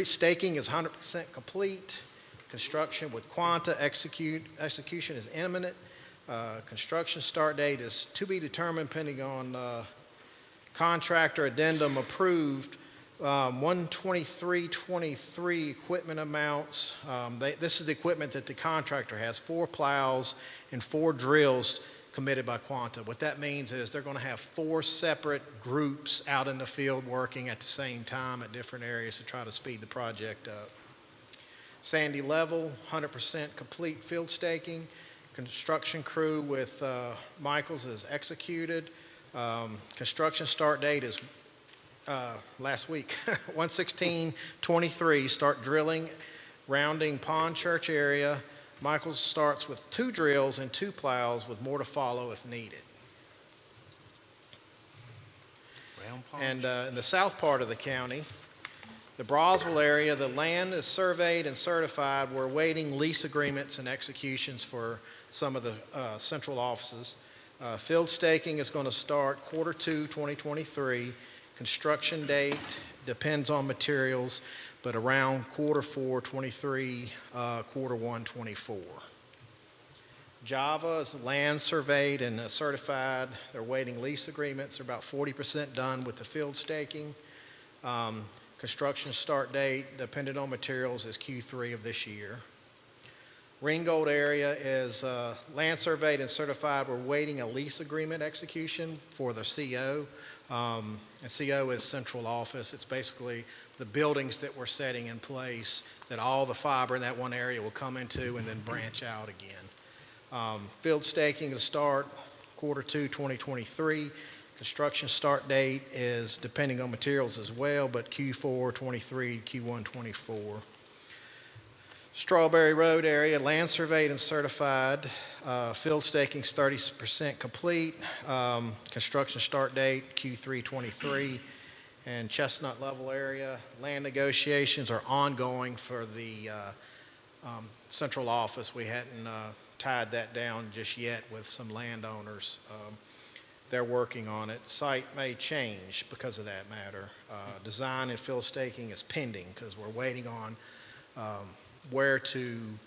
staking is 100% complete. Construction with Quanta execution is imminent. Construction start date is to be determined pending on contractor addendum approved. 12323 equipment amounts. This is the equipment that the contractor has, 4 plows and 4 drills committed by Quanta. What that means is they're going to have 4 separate groups out in the field working at the same time at different areas to try to speed the project up. Sandy Level, 100% complete field staking. Construction crew with Michaels is executed. Construction start date is last week, 1/16/23, start drilling, rounding Pond Church area. Michaels starts with 2 drills and 2 plows with more to follow if needed. And in the south part of the county, the Brosville area, the land is surveyed and certified. We're awaiting lease agreements and executions for some of the central offices. Field staking is going to start Q2 2023. Construction date depends on materials, but around Q4 23, Q1 24. Java is land surveyed and certified. They're waiting lease agreements. They're about 40% done with the field staking. Construction start date, depending on materials, is Q3 of this year. Ringgold area is land surveyed and certified. We're waiting a lease agreement execution for the CO. And CO is central office. It's basically the buildings that we're setting in place that all the fiber in that one area will come into and then branch out again. Field staking to start Q2 2023. Construction start date is depending on materials as well, but Q4 23, Q1 24. Strawberry Road area, land surveyed and certified. Field staking is 30% complete. Construction start date, Q3 23. And Chestnut Level area, land negotiations are ongoing for the central office. We hadn't tied that down just yet with some landowners. They're working on it. Site may change because of that matter. Design and field staking is pending because we're waiting on where to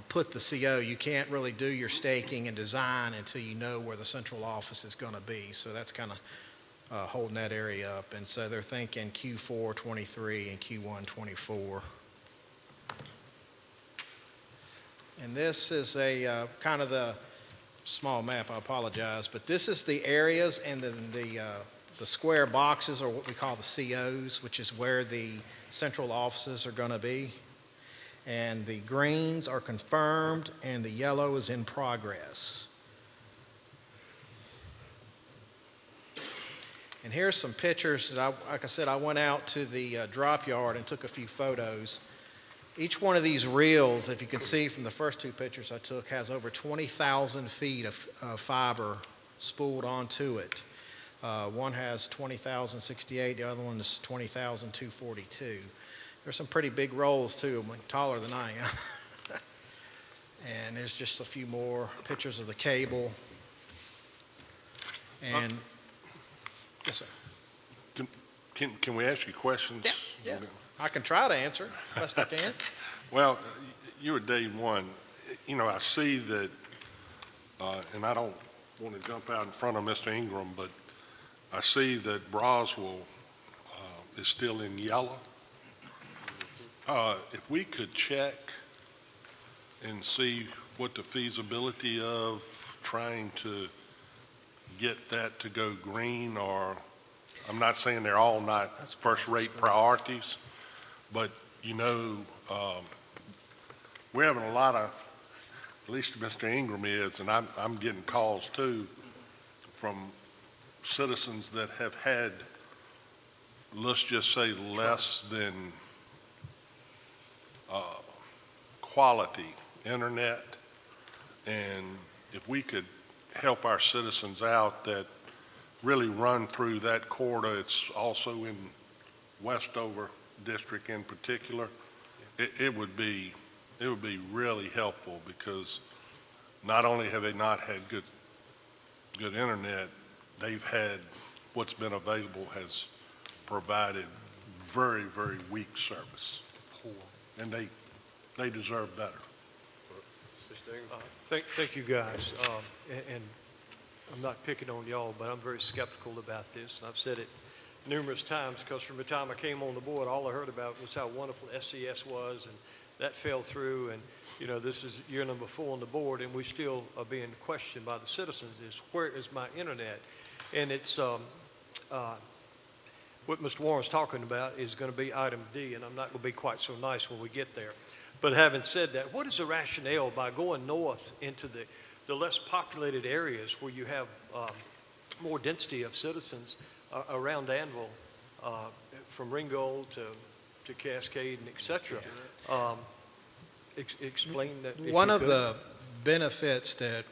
put the CO. You can't really do your staking and design until you know where the central office is going to be. So that's kind of holding that area up. And so they're thinking Q4 23 and Q1 24. And this is a kind of the small map, I apologize, but this is the areas, and then the square boxes are what we call the COs, which is where the central offices are going to be. And the greens are confirmed, and the yellow is in progress. And here's some pictures that like I said, I went out to the drop yard and took a few photos. Each one of these reels, if you can see from the first 2 pictures I took, has over 20,000 feet of fiber spooled onto it. One has 20,068, the other one is 20,242. There's some pretty big rolls too, taller than I am. And there's just a few more pictures of the cable. And, yes, sir. Can we ask you questions? Yeah. I can try to answer, best I can. Well, you were day one. You know, I see that, and I don't want to jump out in front of Mr. Ingram, but I see that Broswell is still in yellow. If we could check and see what the feasibility of trying to get that to go green, or I'm not saying they're all not first-rate priorities, but you know, we're having a lot of, at least Mr. Ingram is, and I'm getting calls too from citizens that have had, let's just say, less than quality internet. And if we could help our citizens out that really run through that corridor, it's also in Westover District in particular, it would be really helpful, because not only have they not had good internet, they've had, what's been available has provided very, very weak service. And they deserve better. Thank you, guys. And I'm not picking on y'all, but I'm very skeptical about this. And I've said it numerous times, because from the time I came on the board, all I heard about was how wonderful SCS was, and that fell through. And, you know, this is year number 4 on the board, and we still are being questioned by the citizens is, where is my internet? And it's, what Mr. Warren's talking about is going to be item D, and I'm not going to be quite so nice when we get there. But having said that, what is the rationale by going north into the less populated areas where you have more density of citizens around Danville, from Ringgold to Cascade and et cetera? Explain that. One of the benefits that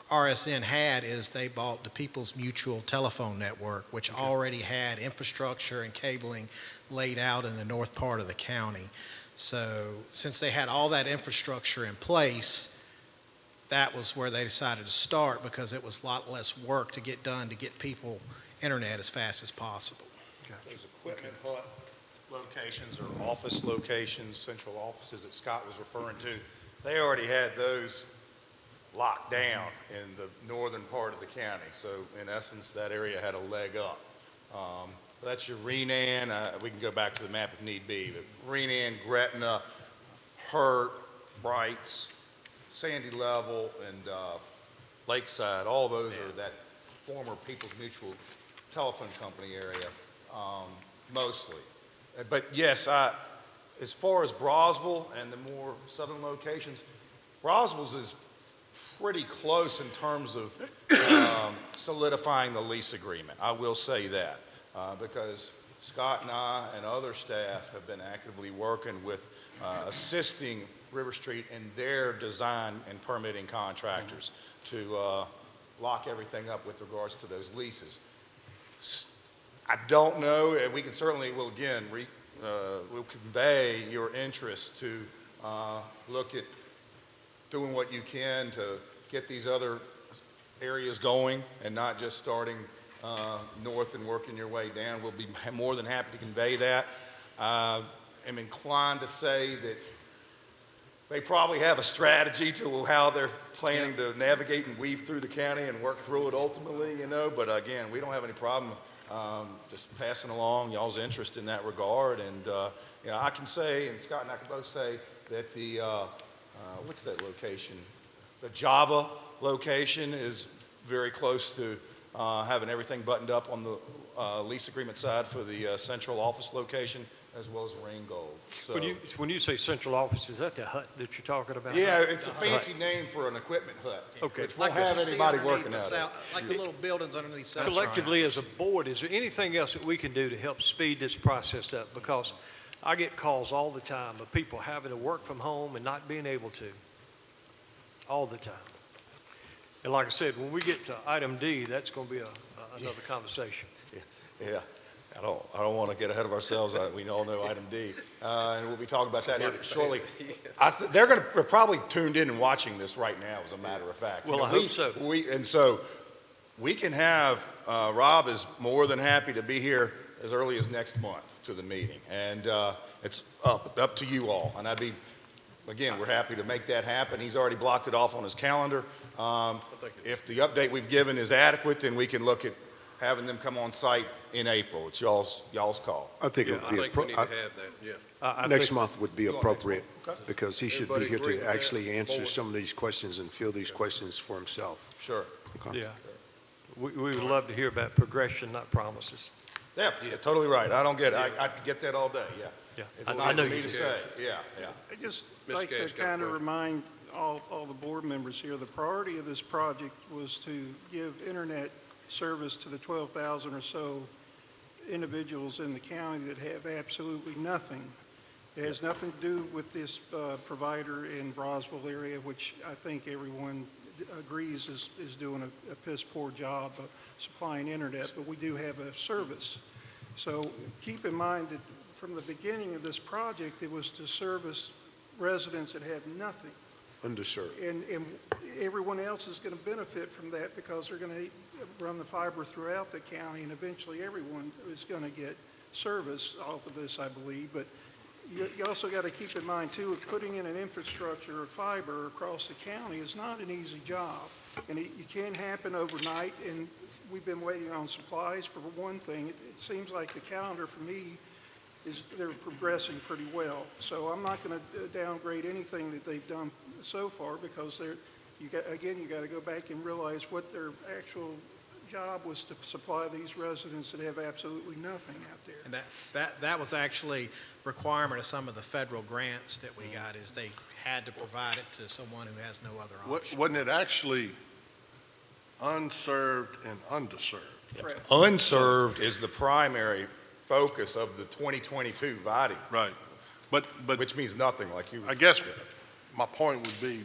RSN had is they bought the People's Mutual Telephone Network, which already had infrastructure and cabling laid out in the north part of the county. So since they had all that infrastructure in place, that was where they decided to start, because it was a lot less work to get done to get people internet as fast as possible. Those equipment hut locations or office locations, central offices that Scott was referring to, they already had those locked down in the northern part of the county. So in essence, that area had a leg up. That's your Renan. We can go back to the map if need be, but Renan, Gretna, Hurt, Brights, Sandy Level, and Lakeside, all those are that former People's Mutual Telephone Company area, mostly. But yes, as far as Broswell and the more southern locations, Broswell's is pretty close in terms of solidifying the lease agreement. I will say that, because Scott and I and other staff have been actively working with assisting River Street in their design and permitting contractors to lock everything up with regards to those leases. I don't know, and we can certainly, will again, we'll convey your interest to look at doing what you can to get these other areas going and not just starting north and working your way down. We'll be more than happy to convey that. I'm inclined to say that they probably have a strategy to how they're planning to navigate and weave through the county and work through it ultimately, you know, but again, we don't have any problem just passing along y'all's interest in that regard. And you know, I can say, and Scott and I can both say, that the, what's that location? The Java location is very close to having everything buttoned up on the lease agreement side for the central office location, as well as Ringgold. So, When you say central office, is that the hut that you're talking about? yeah, it's a fancy name for an equipment hut. Okay. Which won't Like have what you see anybody underneath working the out south- of it. Like the little buildings underneath South. Collectively, as a board, is there anything else that we can do to help speed this process up? Because I get calls all the time of people having to work from home and not being able to, all the time. And like I said, when we get to item D, that's going to be another conversation. Yeah, I don't want to get ahead of ourselves. We all know item D, and we'll be talking about that here shortly. They're probably tuned in and watching this right now, as a matter of fact. Well, I hope so. And so we can have, Rob is more than happy to be here as early as next month to the meeting. And it's up to you all. And again, we're happy to make that happen. He's already blocked it off on his calendar. If the update we've given is adequate, then we can look at having them come on site in April. It's y'all's call. I think it Yeah, I would think we need to have that, yeah. next month would be appropriate, Okay. because he should be Everybody here agree to with that? actually answer Board? some of these questions and fill these questions for himself. Sure. Okay. Yeah. We would love to hear about progression, not promises. Yeah, totally right. I don't get it. I get that all day, yeah. Yeah. It's a I lot know for me you to do. say. Yeah, yeah. I just Ms. like to Gass got a kind of question. remind all the board members here, the priority of this project was to give internet service to the 12,000 or so individuals in the county that have absolutely nothing. It has nothing to do with this provider in Brosville area, which I think everyone agrees is doing a piss poor job of supplying internet, but we do have a service. So keep in mind that from the beginning of this project, it was to service residents that have nothing. Underserved. And everyone else is going to benefit from that because they're going to run the fiber throughout the county, and eventually everyone is going to get service off of this, I believe. But you also got to keep in mind, too, putting in an infrastructure of fiber across the county is not an easy job. And it can't happen overnight, and we've been waiting on supplies for one thing. It seems like the calendar for me they're progressing pretty well. So I'm not going to downgrade anything that they've done so far, because you got to go back and realize what their actual job was, to supply these residents that have absolutely nothing out there. And that was actually requirement of some of the federal grants that we got, is they had to provide it to someone who has no other option. Wasn't it actually unserved and underserved? Correct. Unserved is the primary focus of the 2022 VADI, Right. But which means nothing, like you. I guess my point would be,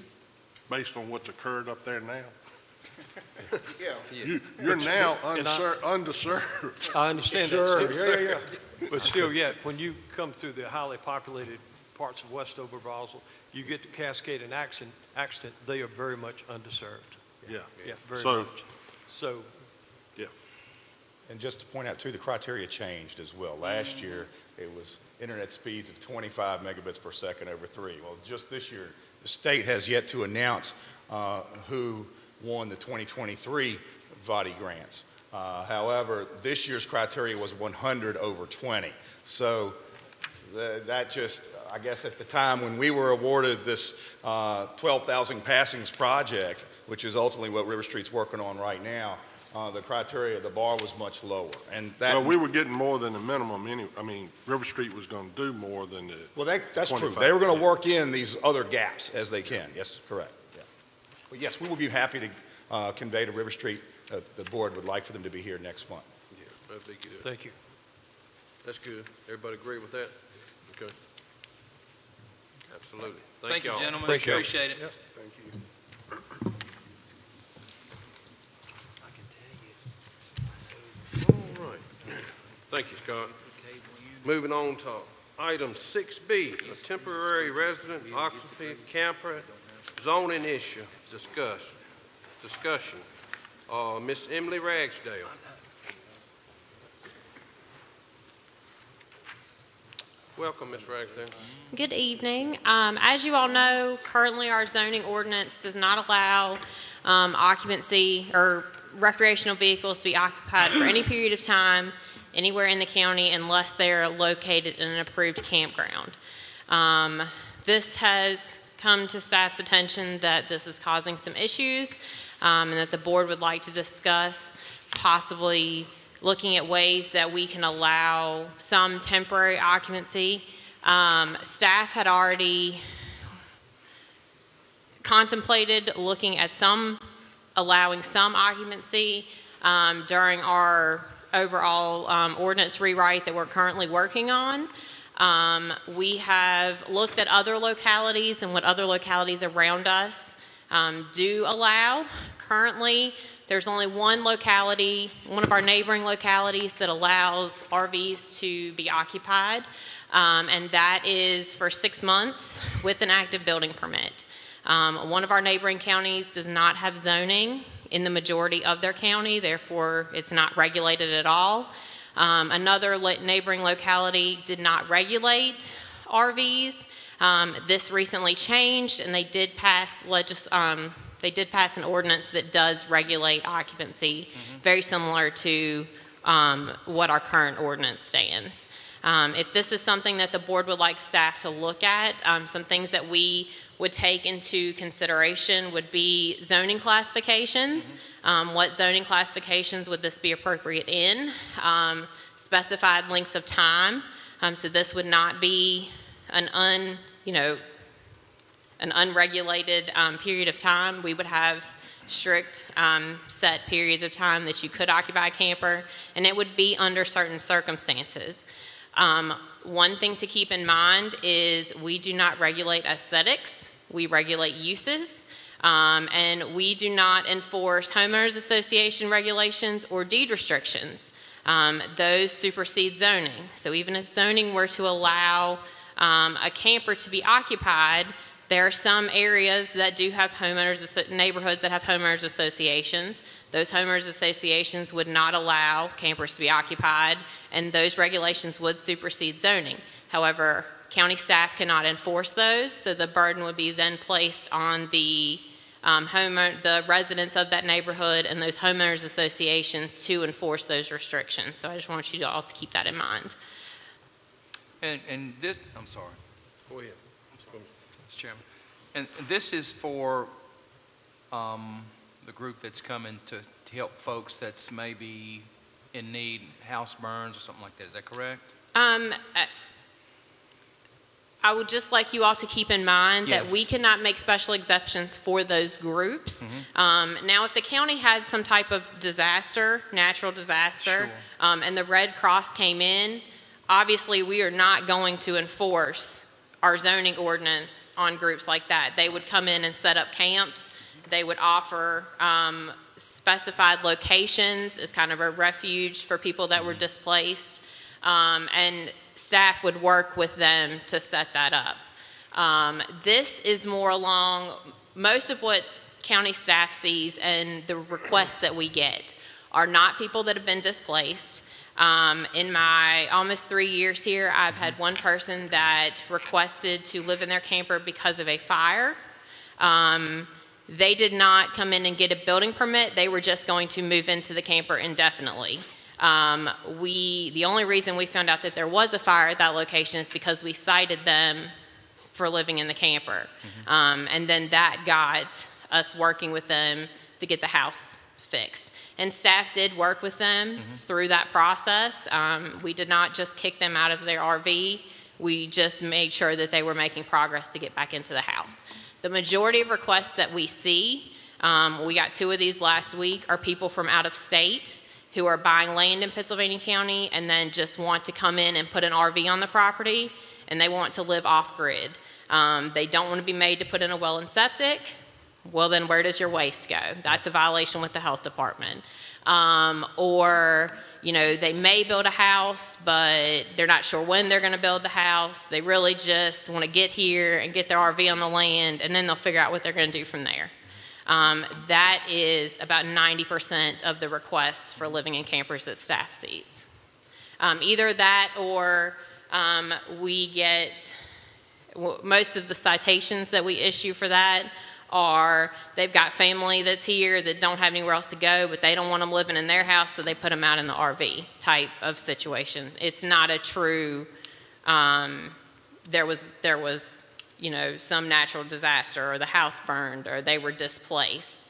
based on what's occurred up there now, you're now underserved. I understand Sure, that, Steve. yeah. But still, yet, when you come through the highly populated parts of Westover, Brosville, you get to Cascade and Axton, they are very much underserved. Yeah. Yeah, very So- much. So, And just to point out too, the criteria changed as well. Last year, it was internet speeds of 25 megabits per second over 3. Well, just this year, the state has yet to announce who won the 2023 VADI grants. However, this year's criteria was 100 over 20. So that just, I guess at the time when we were awarded this 12,000 passings project, which is ultimately what River Street's working on right now, the criteria, the bar was much lower. And that, Well, we were getting more than the minimum anyway. I mean, River Street was going to do more than the. well, that's true. 25, They were going to yeah. work in these other gaps as they can. Yes, correct. Yeah. But yes, we will be happy to convey to River Street that the board would like for them to be here next month. Yeah, that'd be good. thank you. That's good. Everybody agree with that? Okay. Absolutely. Thank you, y'all. gentlemen. Appreciate it. Appreciate it. Thank you. All right. Thank you, Scott. Moving on to item 6B, a temporary resident occupancy camper zoning issue. Discussion. Miss Emily Ragsdale. Welcome, Miss Ragsdale. Good evening. As you all know, currently our zoning ordinance does not allow occupancy or recreational vehicles to be occupied for any period of time anywhere in the county unless they are located in an approved campground. This has come to staff's attention that this is causing some issues and that the board would like to discuss possibly looking at ways that we can allow some temporary occupancy. Staff had already contemplated looking at allowing some occupancy during our overall ordinance rewrite that we're currently working on. We have looked at other localities and what other localities around us do allow. Currently, there's only one locality, one of our neighboring localities that allows RVs to be occupied, and that is for 6 months with an active building permit. One of our neighboring counties does not have zoning in the majority of their county, therefore it's not regulated at all. Another neighboring locality did not regulate RVs. This recently changed, and they did pass an ordinance that does regulate occupancy, very similar to what our current ordinance stands. If this is something that the board would like staff to look at, some things that we would take into consideration would be zoning classifications. What zoning classifications would this be appropriate in? Specified lengths of time. So this would not be an unregulated period of time. We would have strict set periods of time that you could occupy a camper, and it would be under certain circumstances. One thing to keep in mind is we do not regulate aesthetics. We regulate uses, and we do not enforce homeowners association regulations or deed restrictions. Those supersede zoning. So even if zoning were to allow a camper to be occupied, there are some areas that do have neighborhoods that have homeowners associations. Those homeowners associations would not allow campers to be occupied, and those regulations would supersede zoning. However, county staff cannot enforce those, so the burden would be then placed on the residents of that neighborhood and those homeowners associations to enforce those restrictions. So I just want you all to keep that in mind. And this, I'm sorry, Go ahead. Mr. Chairman. And this is for the group that's coming to help folks that's maybe in need, house burns or something like that. Is that correct? I would just like you all to keep in mind that Yes. we cannot make special exceptions for those groups. Now, if the county had some type of disaster, natural disaster, and the Red Cross came in, obviously we are not going to enforce our zoning ordinance on groups like that. They would come in and set up camps. They would offer specified locations as kind of a refuge for people that were displaced, and staff would work with them to set that up. This is more along, most of what county staff sees and the requests that we get are not people that have been displaced. In my almost 3 years here, I've had one person that requested to live in their camper because of a fire. They did not come in and get a building permit. They were just going to move into the camper indefinitely. The only reason we found out that there was a fire at that location is because we cited them for living in the camper. And then that got us working with them to get the house fixed. And staff did work with them through that process. We did not just kick them out of their RV. We just made sure that they were making progress to get back into the house. The majority of requests that we see, we got 2 of these last week, are people from out of state who are buying land in Pennsylvania County and then just want to come in and put an RV on the property, and they want to live off-grid. They don't want to be made to put in a well and septic. Well, then where does your waste go? That's a violation with the health department. Or, they may build a house, but they're not sure when they're going to build the house. They really just want to get here and get their RV on the land, and then they'll figure out what they're going to do from there. That is about 90% of the requests for living in campers that staff sees. Either that or we get, most of the citations that we issue for that are they've got family that's here that don't have anywhere else to go, but they don't want them living in their house, so they put them out in the RV type of situation. It's not a true, there was some natural disaster or the house burned or they were displaced.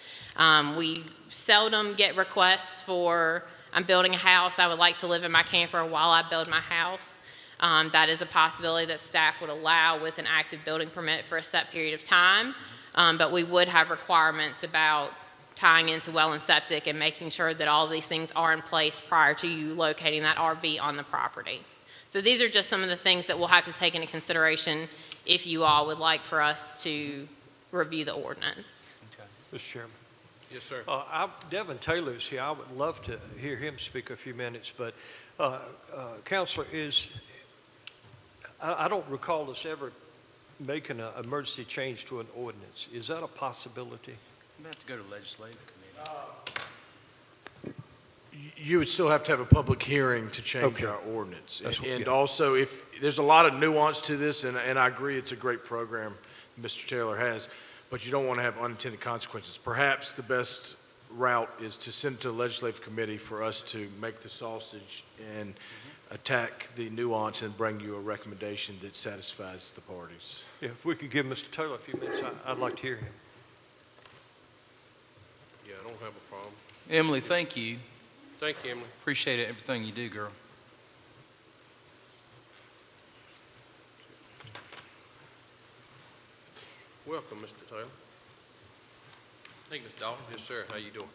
We seldom get requests for, I'm building a house, I would like to live in my camper while I build my house. That is a possibility that staff would allow with an active building permit for a set period of time. But we would have requirements about tying into well and septic and making sure that all of these things are in place prior to you locating that RV on the property. So these are just some of the things that we'll have to take into consideration if you all would like for us to review the ordinance. Mr. Chairman. Yes, sir. Devin Taylor's here. I would love to hear him speak a few minutes, but Counselor, I don't recall us ever making an emergency change to an ordinance. Is that a possibility? We have to go to legislative committee. You would still have to have a public hearing to change Okay. our ordinance. That's what- And yeah. also, if, there's a lot of nuance to this, and I agree it's a great program Mr. Taylor has, but you don't want to have unintended consequences. Perhaps the best route is to send it to the legislative committee for us to make the sausage and attack the nuance and bring you a recommendation that satisfies the parties. Yeah, if we could give Mr. Taylor a few minutes, I'd like to hear him. Yeah, I don't have a problem. Emily, thank you. Thank you, Emily. Appreciate everything you do, girl. Welcome, Mr. Taylor. Thank you, Mr. Dalton. Yes, sir. How you doing?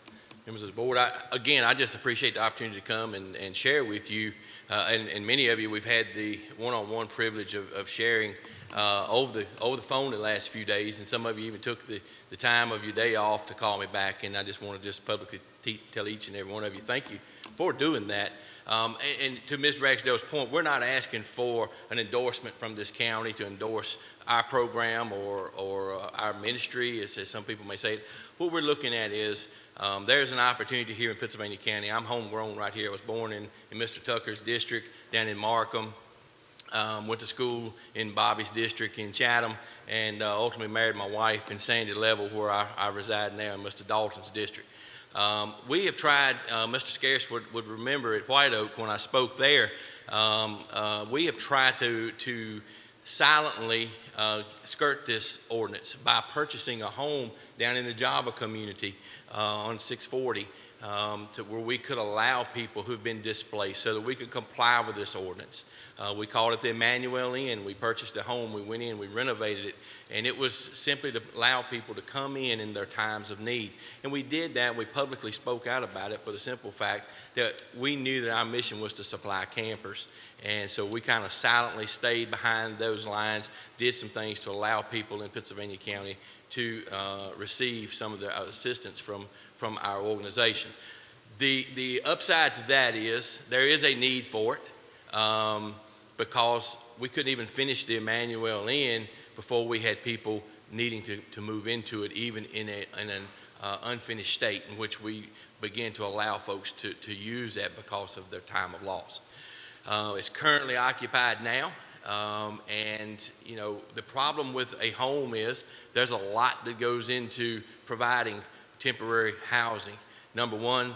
Members of the board, I just appreciate the opportunity to come and share with you, and many of you, we've had the one-on-one privilege of sharing over the phone the last few days, and some of you even took the time of your day off to call me back, and I just want to just publicly tell each and every one of you, thank you for doing that. And to Ms. Ragsdale's point, we're not asking for an endorsement from this county to endorse our program or our ministry, as some people may say it. What we're looking at is there's an opportunity here in Pittsylvania County. I'm homegrown right here. I was born in Mr. Tucker's district down in Markham. Went to school in Bobby's district in Chatham, and ultimately married my wife in Sandy Level, where I reside now in Mr. Dalton's district. We have tried, Mr. Scarce would remember at White Oak when I spoke there, we have tried to silently skirt this ordinance by purchasing a home down in the Java community on 640 to where we could allow people who've been displaced so that we could comply with this ordinance. We called it the Emmanuel Inn. We purchased a home, we went in, we renovated it, and it was simply to allow people to come in their times of need. And we did that, we publicly spoke out about it for the simple fact that we knew that our mission was to supply campers. And so we kind of silently stayed behind those lines, did some things to allow people in Pittsylvania County to receive some of the assistance from our organization. The upside to that is there is a need for it. Because we couldn't even finish the Emmanuel Inn before we had people needing to move into it, even in an unfinished state, in which we began to allow folks to use that because of their time of loss. It's currently occupied now, and you know the problem with a home is there's a lot that goes into providing temporary housing. Number one,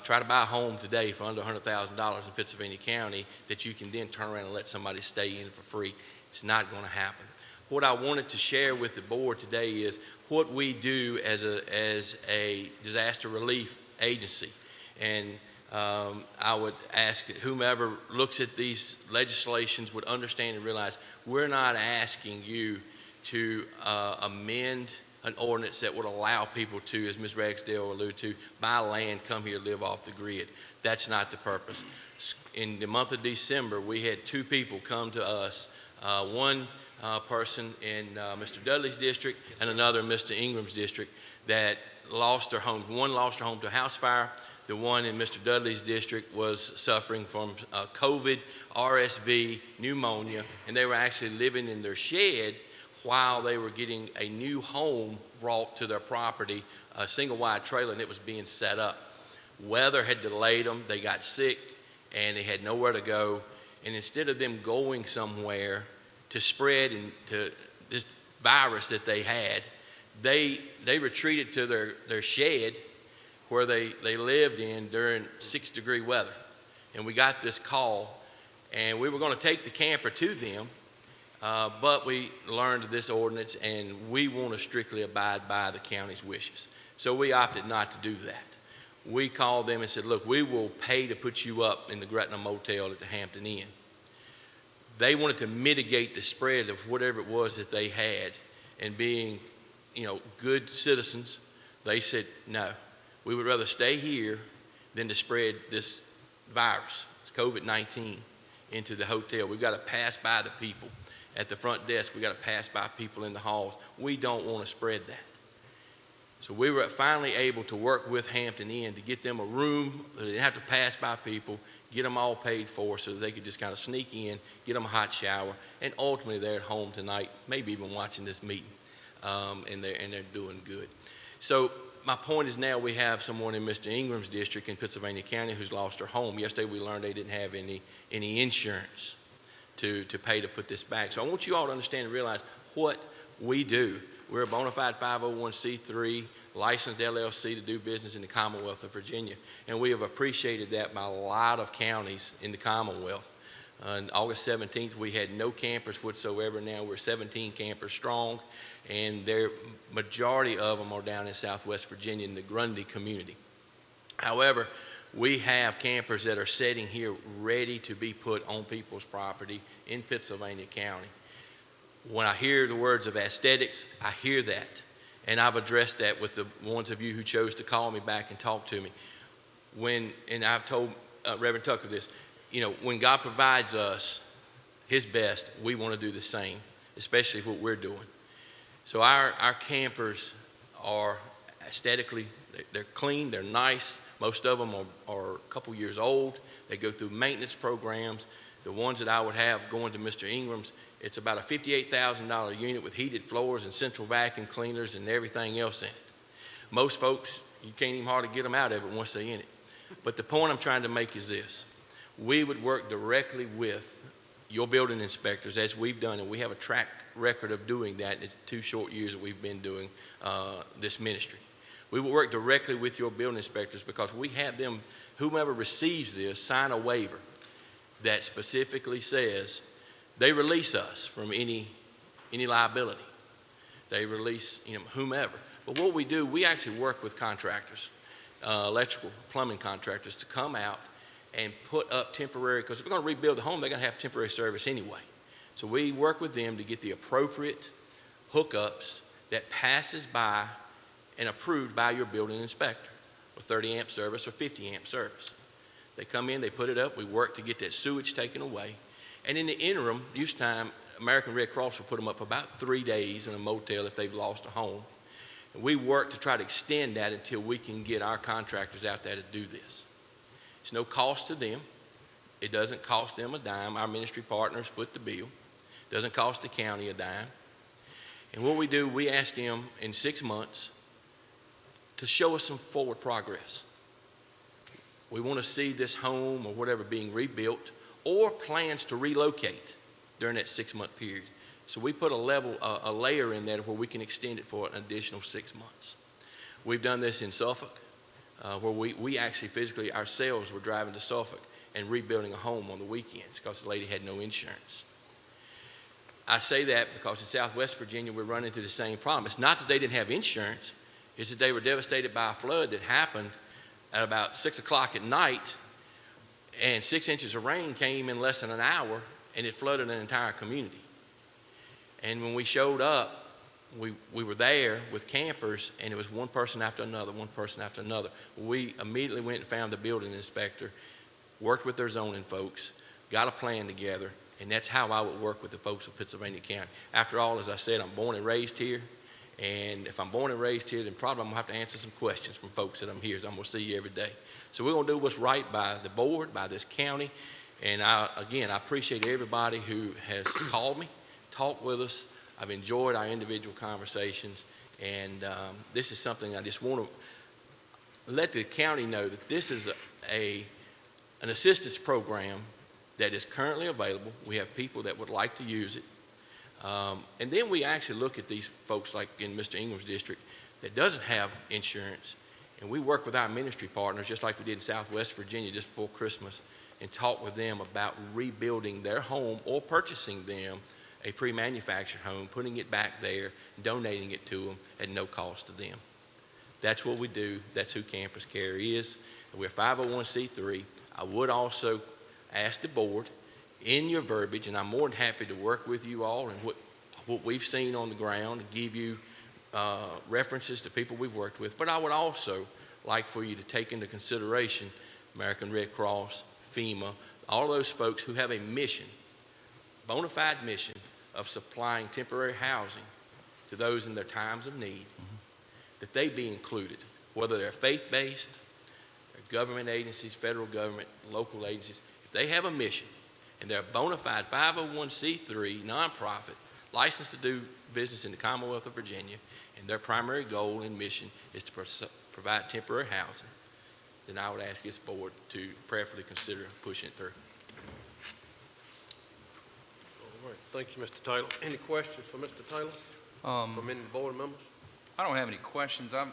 try to buy a home today for under $100,000 in Pittsylvania County that you can then turn around and let somebody stay in for free. It's not going to happen. What I wanted to share with the board today is what we do as a disaster relief agency. And I would ask that whomever looks at these legislations would understand and realize we're not asking you to amend an ordinance that would allow people to, as Ms. Ragsdale alluded to, buy land, come here, live off the grid. That's not the purpose. In the month of December, we had two people come to us, one person in Mr. Dudley's district and another in Mr. Ingram's district that lost their home. One lost her home to a house fire. The one in Mr. Dudley's district was suffering from COVID, RSV, pneumonia, and they were actually living in their shed while they were getting a new home brought to their property, a single-wide trailer, and it was being set up. Weather had delayed them, they got sick, and they had nowhere to go. And instead of them going somewhere to spread into this virus that they had, they retreated to their shed where they lived in during 6-degree weather. And we got this call, and we were going to take the camper to them, but we learned this ordinance, and we want to strictly abide by the county's wishes. So we opted not to do that. We called them and said, look, we will pay to put you up in the Gretna Motel at the Hampton Inn. They wanted to mitigate the spread of whatever it was that they had, and being, good citizens, they said, no, we would rather stay here than to spread this virus, COVID-19, into the hotel. We've got to pass by the people at the front desk. We've got to pass by people in the halls. We don't want to spread that. So we were finally able to work with Hampton Inn to get them a room that they didn't have to pass by people, get them all paid for so that they could just kind of sneak in, get them a hot shower, and ultimately they're at home tonight, maybe even watching this meeting, and they're doing good. So my point is now we have someone in Mr. Ingram's district in Pennsylvania County who's lost her home. Yesterday we learned they didn't have any insurance to pay to put this back. So I want you all to understand and realize what we do. We're a bona fide 501c3 licensed LLC to do business in the Commonwealth of Virginia, and we have appreciated that by a lot of counties in the Commonwealth. On August 17th, we had no campers whatsoever. Now we're 17 campers strong, and the majority of them are down in Southwest Virginia in the Grundy community. However, we have campers that are sitting here ready to be put on people's property in Pennsylvania County. When I hear the words of aesthetics, I hear that. And I've addressed that with the ones of you who chose to call me back and talk to me. And I've told Reverend Tucker this, when God provides us his best, we want to do the same, especially what we're doing. So our campers are aesthetically, they're clean, they're nice. Most of them are a couple years old. They go through maintenance programs. The ones that I would have going to Mr. Ingram's, it's about a $58,000 unit with heated floors and central vacuum cleaners and everything else in it. Most folks, you can't even hardly get them out of it once they're in it. But the point I'm trying to make is this. We would work directly with your building inspectors, as we've done, and we have a track record of doing that in the 2 short years that we've been doing this ministry. We will work directly with your building inspectors because we have them, whomever receives this, sign a waiver that specifically says they release us from any liability. They release whomever. But what we do, we actually work with contractors, electrical, plumbing contractors, to come out and put up temporary, because if we're going to rebuild the home, they're going to have temporary service anyway. So we work with them to get the appropriate hookups that passes by and approved by your building inspector, a 30 amp service or 50 amp service. They come in, they put it up, we work to get that sewage taken away. And in the interim, each time, American Red Cross will put them up for about 3 days in a motel if they've lost a home. And we work to try to extend that until we can get our contractors out there to do this. It's no cost to them. It doesn't cost them a dime. Our ministry partners foot the bill. It doesn't cost the county a dime. And what we do, we ask them in 6 months to show us some forward progress. We want to see this home or whatever being rebuilt or plans to relocate during that 6-month period. So we put a layer in there where we can extend it for an additional 6 months. We've done this in Suffolk, where we actually physically ourselves were driving to Suffolk and rebuilding a home on the weekends because the lady had no insurance. I say that because in Southwest Virginia we're running into the same problem. It's not that they didn't have insurance, it's that they were devastated by a flood that happened at about 6 o'clock at night, and 6 inches of rain came in less than an hour, and it flooded an entire community. And when we showed up, we were there with campers, and it was one person after another, one person after another. We immediately went and found the building inspector, worked with their zoning folks, got a plan together, and that's how I would work with the folks of Pennsylvania County. After all, as I said, I'm born and raised here, and if I'm born and raised here, then probably I'm going to have to answer some questions from folks that I'm here, so I'm going to see you every day. So we're going to do what's right by the board, by this county, and I appreciate everybody who has called me, talked with us. I've enjoyed our individual conversations, and this is something I just want to let the county know that this is an assistance program that is currently available. We have people that would like to use it. And then we actually look at these folks like in Mr. Ingram's district that doesn't have insurance, and we work with our ministry partners just like we did in Southwest Virginia just before Christmas and talk with them about rebuilding their home or purchasing them a pre-manufactured home, putting it back there, donating it to them at no cost to them. That's what we do. That's who Campus Care is. We're 501c3. I would also ask the board in your verbiage, and I'm more than happy to work with you all and what we've seen on the ground and give you references to people we've worked with. But I would also like for you to take into consideration American Red Cross, FEMA, all those folks who have a mission, bona fide mission of supplying temporary housing to those in their times of need that they be included, whether they're faith-based, or government agencies, federal government, local agencies. If they have a mission and they're a bona fide 501c3 nonprofit licensed to do business in the Commonwealth of Virginia, and their primary goal and mission is to provide temporary housing, then I would ask this board to prayerfully consider pushing it through. All right, thank you, Mr. Taylor. Any questions for Mr. Taylor from any board members? I don't have any questions. I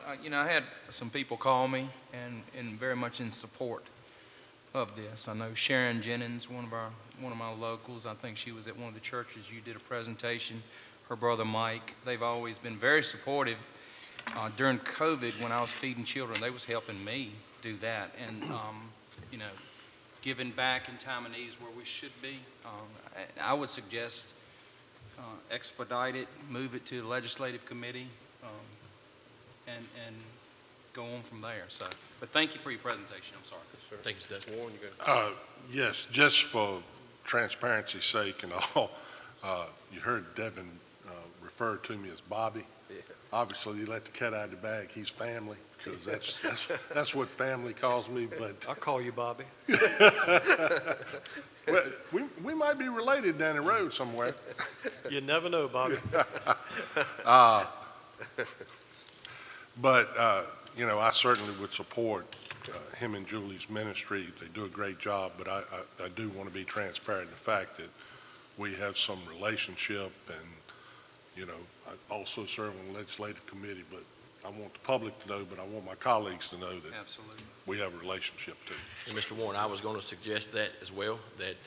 had some people call me and very much in support of this. I know Sharon Jennings, one of my locals. I think she was at one of the churches you did a presentation. Her brother Mike. They've always been very supportive. During COVID, when I was feeding children, they was helping me do that, and giving back in time of need is where we should be. I would suggest expedite it, move it to the legislative committee, and go on from there. So, but thank you for your presentation. I'm sorry. Yes, sir. Thank you, Steph. Warren, you got Yes, just for transparency's sake and all, you heard Devin refer to me as Bobby. Yeah. Obviously, you let the cat out of the bag. He's family, because that's what family calls me, but I'll call you Bobby. well, we might be related down the road somewhere. You never know, Bobby. But, I certainly would support him and Julie's ministry. They do a great job, but I do want to be transparent in the fact that we have some relationship, and, I also serve on the legislative committee, but I want the public to know, but I want my colleagues to know that Absolutely. we have a relationship too. And Mr. Warren, I was going to suggest that as well, that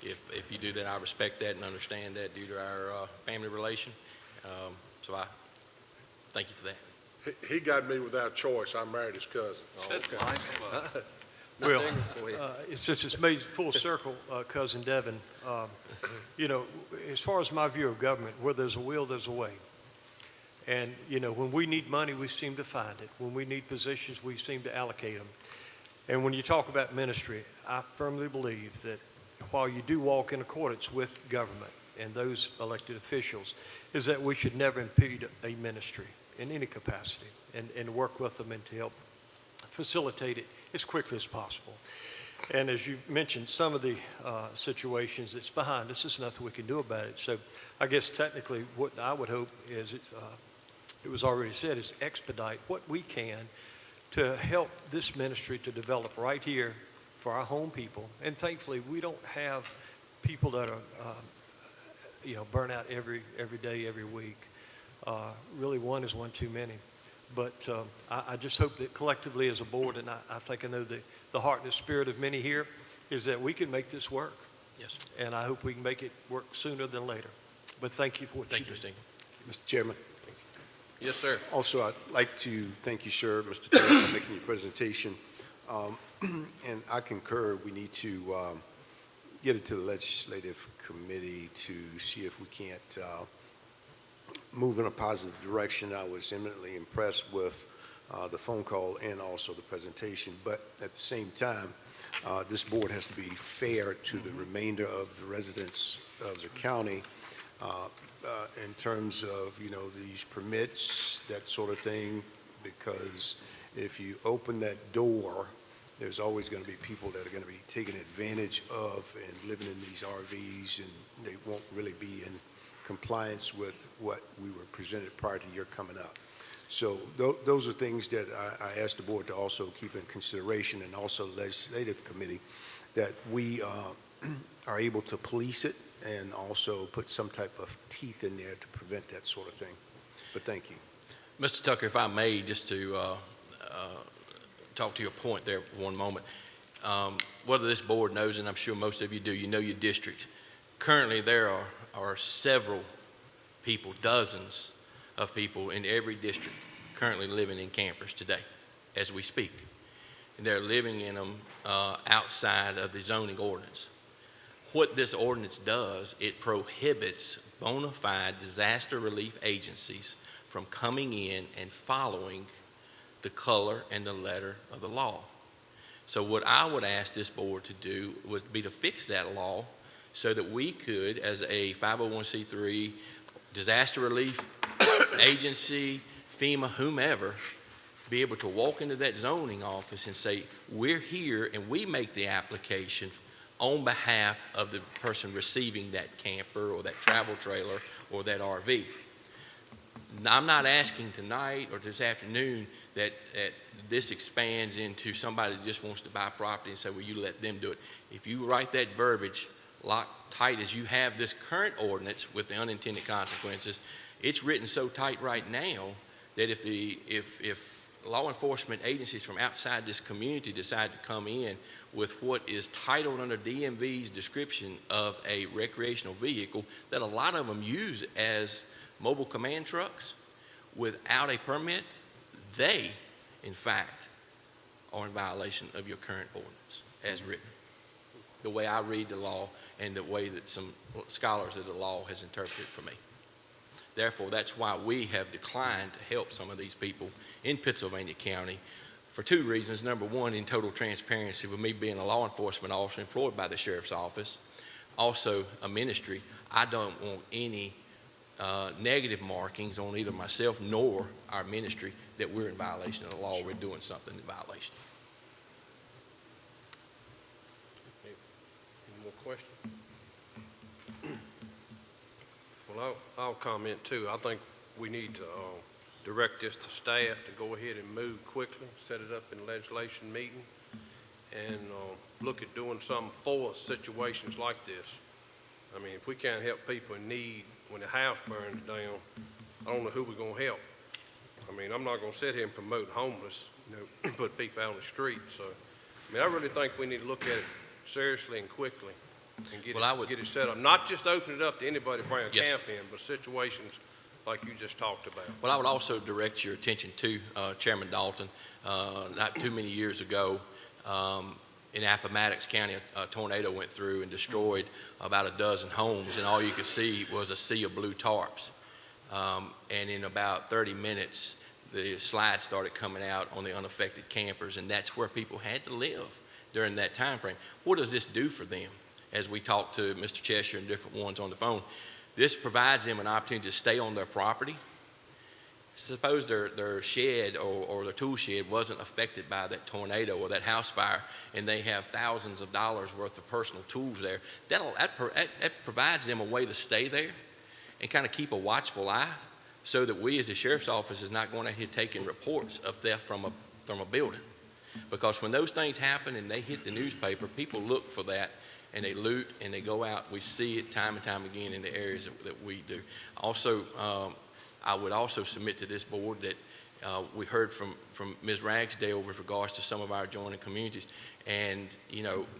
if you do that, I respect that and understand that due to our family relation. So I thank you for that. He got me without choice. I married his cousin. Well, since it's made full circle, Cousin Devin, as far as my view of government, where there's a will, there's a way. And, when we need money, we seem to find it. When we need positions, we seem to allocate them. And when you talk about ministry, I firmly believe that while you do walk in accordance with government and those elected officials, is that we should never impede a ministry in any capacity and work with them and to help facilitate it as quickly as possible. And as you mentioned, some of the situations that's behind us, there's nothing we can do about it. So I guess technically what I would hope is, it was already said, is expedite what we can to help this ministry to develop right here for our home people. And thankfully, we don't have people that are, burn out every day, every week. Really, one is one too many. But I just hope that collectively as a board, and I think I know the heart and the spirit of many here, is that we can make this work. Yes. And I hope we can make it work sooner than later. But thank you for what you do. Thank you, Mr. Mr. Chairman, Yes, sir. also, I'd like to thank you, sir, Mr. Taylor, for making your presentation. And I concur, we need to get it to the legislative committee to see if we can't move in a positive direction. I was eminently impressed with the phone call and also the presentation, but at the same time, this board has to be fair to the remainder of the residents of the county in terms of, these permits, that sort of thing, because if you open that door, there's always going to be people that are going to be taking advantage of and living in these RVs, and they won't really be in compliance with what we were presented prior to your coming up. So those are things that I asked the board to also keep in consideration, and also the legislative committee, that we are able to police it and also put some type of teeth in there to prevent that sort of thing. But thank you. Mr. Tucker, if I may, just to talk to your point there for one moment. Whether this board knows, and I'm sure most of you do, you know your district. Currently, there are several people, dozens of people in every district currently living in campers today as we speak. And they're living in them outside of the zoning ordinance. What this ordinance does, it prohibits bona fide disaster relief agencies from coming in and following the color and the letter of the law. So what I would ask this board to do would be to fix that law so that we could, as a 501c3 disaster relief agency, FEMA, whomever, be able to walk into that zoning office and say, we're here and we make the application on behalf of the person receiving that camper or that travel trailer or that RV. Now, I'm not asking tonight or this afternoon that this expands into somebody that just wants to buy property and say, well, you let them do it. If you write that verbiage locked tight as you have this current ordinance with the unintended consequences, it's written so tight right now that if law enforcement agencies from outside this community decide to come in with what is titled under DMV's description of a recreational vehicle that a lot of them use as mobile command trucks without a permit, they, in fact, are in violation of your current ordinance as written. The way I read the law and the way that some scholars of the law has interpreted it for me. Therefore, that's why we have declined to help some of these people in Pittsylvania County for two reasons. Number one, in total transparency, with me being a law enforcement officer employed by the sheriff's office, also a ministry, I don't want any negative markings on either myself nor our ministry that we're in violation of the law, we're doing something in violation. Any more questions? Well, I'll comment too. I think we need to direct this to staff to go ahead and move quickly, set it up in legislation meeting, and look at doing something for situations like this. I mean, if we can't help people in need when the house burns down, I don't know who we're going to help. I mean, I'm not going to sit here and promote homeless, put people out on the street. So, I mean, I really think we need to look at it seriously and quickly and get it set up. Not just open it up to anybody to bring a camp in, but situations like you just talked about. Well, I would also direct your attention to Chairman Dalton. Not too many years ago, in Appomattox County, a tornado went through and destroyed about a dozen homes, and all you could see was a sea of blue tarps. And in about 30 minutes, the slides started coming out on the unaffected campers, and that's where people had to live during that time frame. What does this do for them? As we talk to Mr. Cheshire and different ones on the phone, this provides them an opportunity to stay on their property. Suppose their shed or their tool shed wasn't affected by that tornado or that house fire, and they have thousands of dollars worth of personal tools there. That provides them a way to stay there and kind of keep a watchful eye, so that we as the sheriff's office is not going out here taking reports of theft from a building. Because when those things happen and they hit the newspaper, people look for that and they loot and they go out. We see it time and time again in the areas that we do. Also, I would also submit to this board that we heard from Ms. Ragsdale with regards to some of our adjoining communities, and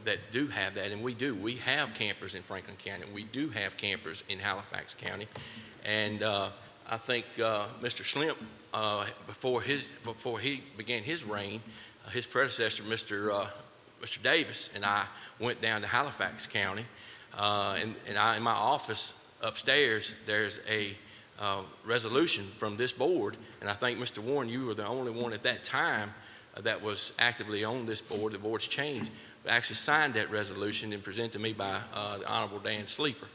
that do have that, and we do. We have campers in Franklin County. We do have campers in Halifax County, and I think Mr. Schlimp, before he began his reign, his predecessor, Mr. Davis, and I went down to Halifax County, and in my office upstairs, there's a resolution from this board, and I think, Mr. Warren, you were the only one at that time that was actively on this board. The board's changed. We actually signed that resolution and presented to me by the Honorable Dan Sleeper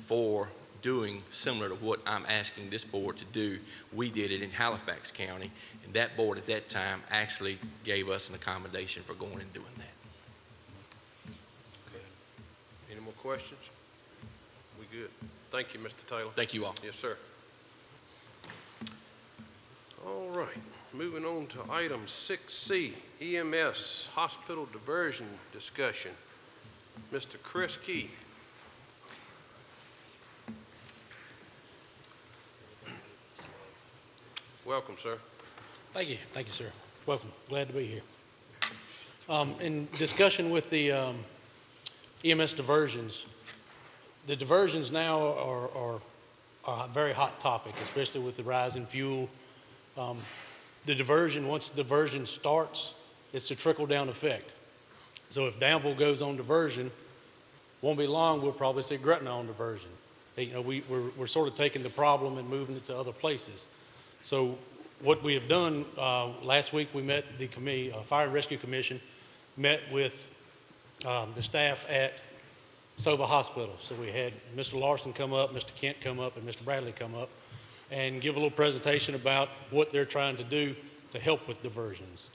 for doing similar to what I'm asking this board to do. We did it in Halifax County, and that board at that time actually gave us an accommodation for going and doing that. Okay. Any more questions? We good? Thank you, Mr. Taylor. Thank you all. Yes, sir. All right, moving on to item 6C, EMS hospital diversion discussion. Mr. Chris Key. Welcome, sir. Thank you, sir. Welcome, glad to be here. In discussion with the EMS diversions, the diversions now are a very hot topic, especially with the rise in fuel. The diversion, once the diversion starts, it's a trickle-down effect. So if Danville goes on diversion, won't be long, we'll probably see Gretna on diversion. We're sort of taking the problem and moving it to other places. So what we have done, last week we met the committee, Fire and Rescue Commission, met with the staff at Sova Hospital. So we had Mr. Larson come up, Mr. Kent come up, and Mr. Bradley come up. and give a little presentation about what they're trying to do to help with diversions.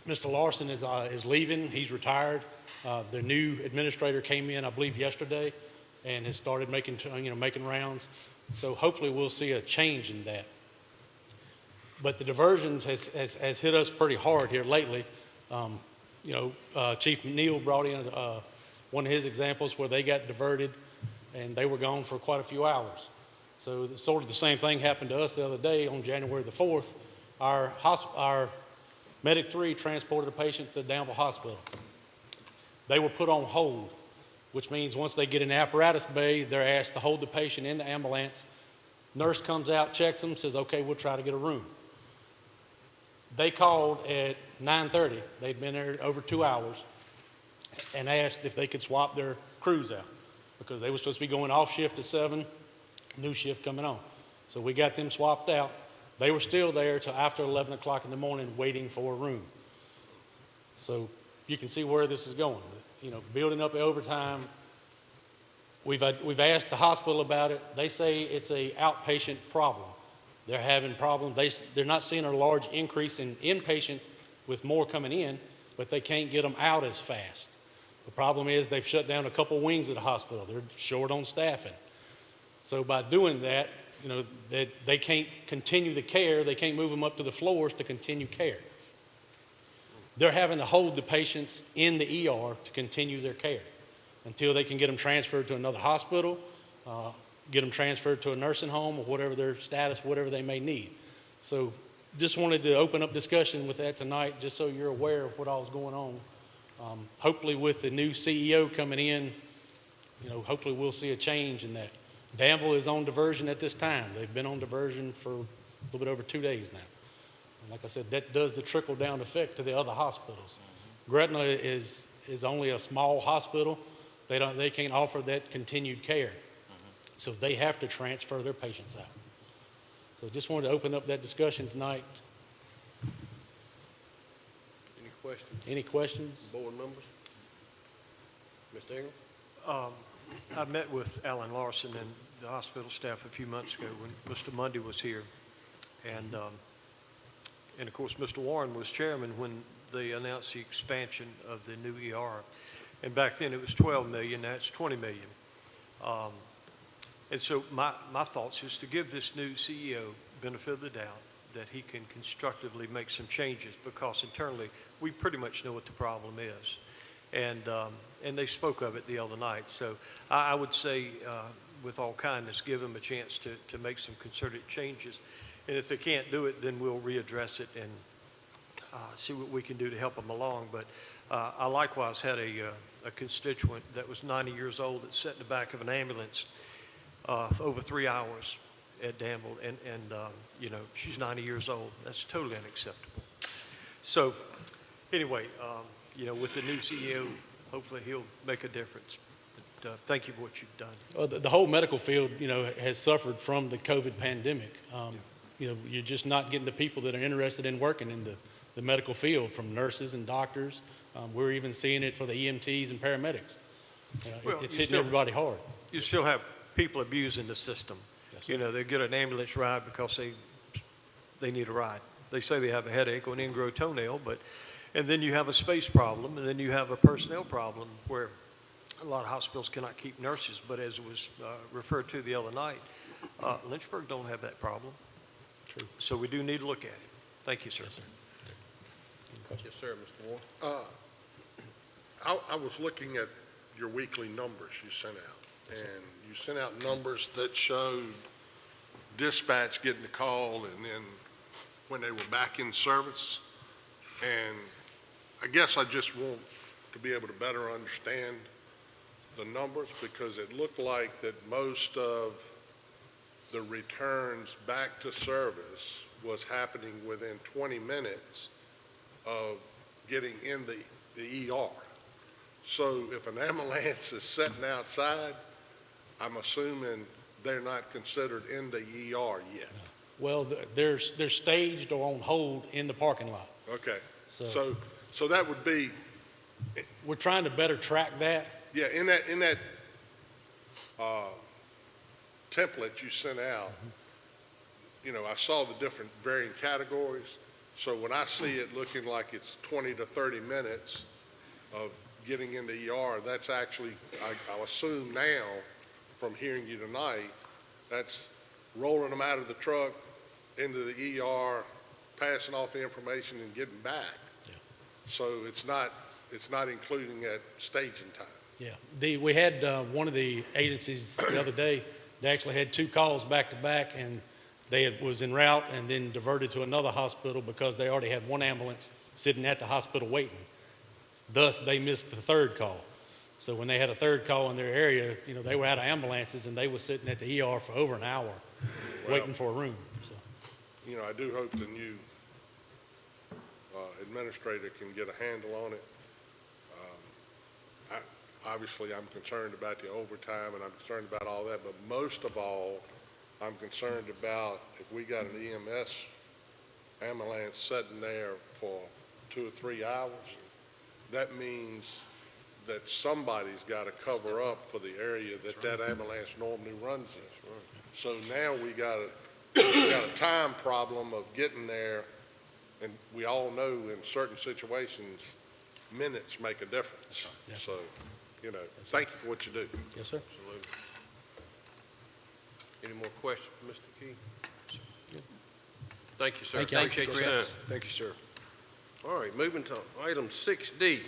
Mr. Larson is leaving. He's retired. The new administrator came in, I believe, yesterday, and has started making rounds. So hopefully we'll see a change in that. But the diversions has hit us pretty hard here lately. Chief Neal brought in one of his examples where they got diverted and they were gone for quite a few hours. So sort of the same thing happened to us the other day on January the 4th. Our Medic 3 transported a patient to the Danville Hospital. They were put on hold, which means once they get in the apparatus bay, they're asked to hold the patient in the ambulance. Nurse comes out, checks them, says, okay, we'll try to get a room. They called at 9:30. They'd been there over 2 hours and asked if they could swap their crews out because they were supposed to be going off shift at 7, new shift coming on. So we got them swapped out. They were still there till after 11 o'clock in the morning waiting for a room. So you can see where this is going. Building up the overtime. We've asked the hospital about it. They say it's a outpatient problem. They're having problems. They're not seeing a large increase in inpatient with more coming in, but they can't get them out as fast. The problem is they've shut down a couple wings of the hospital. They're short on staffing. So by doing that, they can't continue the care. They can't move them up to the floors to continue care. They're having to hold the patients in the ER to continue their care until they can get them transferred to another hospital, get them transferred to a nursing home or whatever their status, whatever they may need. So just wanted to open up discussion with that tonight, just so you're aware of what all is going on. Hopefully with the new CEO coming in, hopefully we'll see a change in that. Danville is on diversion at this time. They've been on diversion for a little bit over 2 days now. And like I said, that does the trickle-down effect to the other hospitals. Gretna is only a small hospital. They can't offer that continued care. So they have to transfer their patients out. So just wanted to open up that discussion tonight. Any questions? Any questions? Board members? Mr. Ingram? I met with Alan Larson and the hospital staff a few months ago when Mr. Mundy was here. And of course, Mr. Warren was chairman when they announced the expansion of the new ER. And back then it was 12 million, now it's 20 million. And so my thoughts is to give this new CEO benefit of the doubt that he can constructively make some changes because internally we pretty much know what the problem is. And they spoke of it the other night. So I would say with all kindness, give them a chance to make some concerted changes. And if they can't do it, then we'll readdress it and see what we can do to help them along. But I likewise had a constituent that was 90 years old that sat in the back of an ambulance for over 3 hours at Danville. And she's 90 years old. That's totally unacceptable. So anyway, with the new CEO, hopefully he'll make a difference. But thank you for what you've done. Well, the whole medical field, has suffered from the COVID pandemic. You're just not getting the people that are interested in working in the medical field, from nurses and doctors. We're even seeing it for the EMTs and paramedics. It's hitting everybody hard. You still have people abusing the system. Yes, sir. They get an ambulance ride because they need a ride. They say they have a headache or an ingrown toenail, and then you have a space problem, and then you have a personnel problem where a lot of hospitals cannot keep nurses. But as was referred to the other night, Lynchburg don't have that problem. True. So we do need to look at it. Thank you, sir. Yes, sir. Yes, sir, Mr. Warren. I was looking at your weekly numbers you sent out, and you sent out numbers that showed dispatch getting the call and then when they were back in service. And I guess I just want to be able to better understand the numbers because it looked like that most of the returns back to service was happening within 20 minutes of getting in the ER. So if an ambulance is sitting outside, I'm assuming they're not considered in the ER yet. Well, they're staged or on hold in the parking lot. Okay. So that would be. We're trying to better track that. Yeah, in that template you sent out, I saw the different varying categories. So when I see it looking like it's 20 to 30 minutes of getting into ER, that's actually, I assume now, from hearing you tonight, that's rolling them out of the truck into the ER, passing off the information and getting back. Yeah. So it's not including that staging time. Yeah, we had one of the agencies the other day, they actually had 2 calls back to back, and was en route and then diverted to another hospital because they already had 1 ambulance sitting at the hospital waiting. Thus, they missed the 3rd call. So when they had a 3rd call in their area, they were out of ambulances and they were sitting at the ER for over an hour waiting for a room. So. I do hope the new administrator can get a handle on it. Obviously, I'm concerned about the overtime and I'm concerned about all that, but most of all, I'm concerned about if we got an EMS ambulance sitting there for 2 or 3 hours, that means that somebody's got to cover up for the area that ambulance normally runs in. So now we got a time problem of getting there, and we all know in certain situations, minutes make a difference. Yeah. So, thank you for what you do. Yes, sir. Absolutely. Any more questions for Mr. Key? Thank you, sir. Thank you. Appreciate your time. Thank you, sir. All right, moving to item 6D,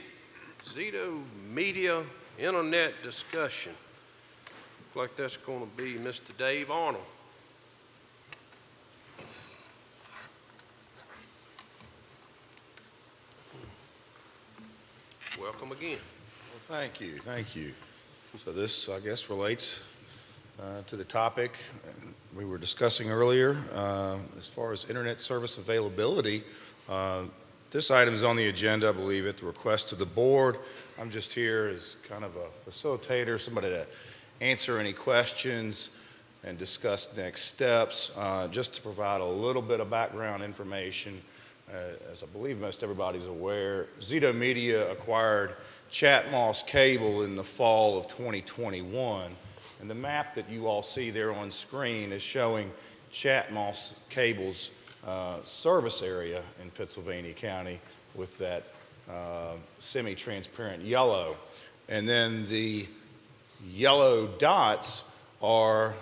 Zito Media Internet Discussion. Looks like that's going to be Mr. Dave Arnold. Welcome again. Well, thank you. So this, I guess, relates to the topic we were discussing earlier. As far as internet service availability, this item is on the agenda, I believe, at the request of the board. I'm just here as kind of a facilitator, somebody to answer any questions and discuss next steps, just to provide a little bit of background information. As I believe most everybody's aware, Zito Media acquired Chatmoss Cable in the fall of 2021. And the map that you all see there on screen is showing Chatmoss Cable's service area in Pittsylvania County with that semi-transparent yellow. And then the yellow dots are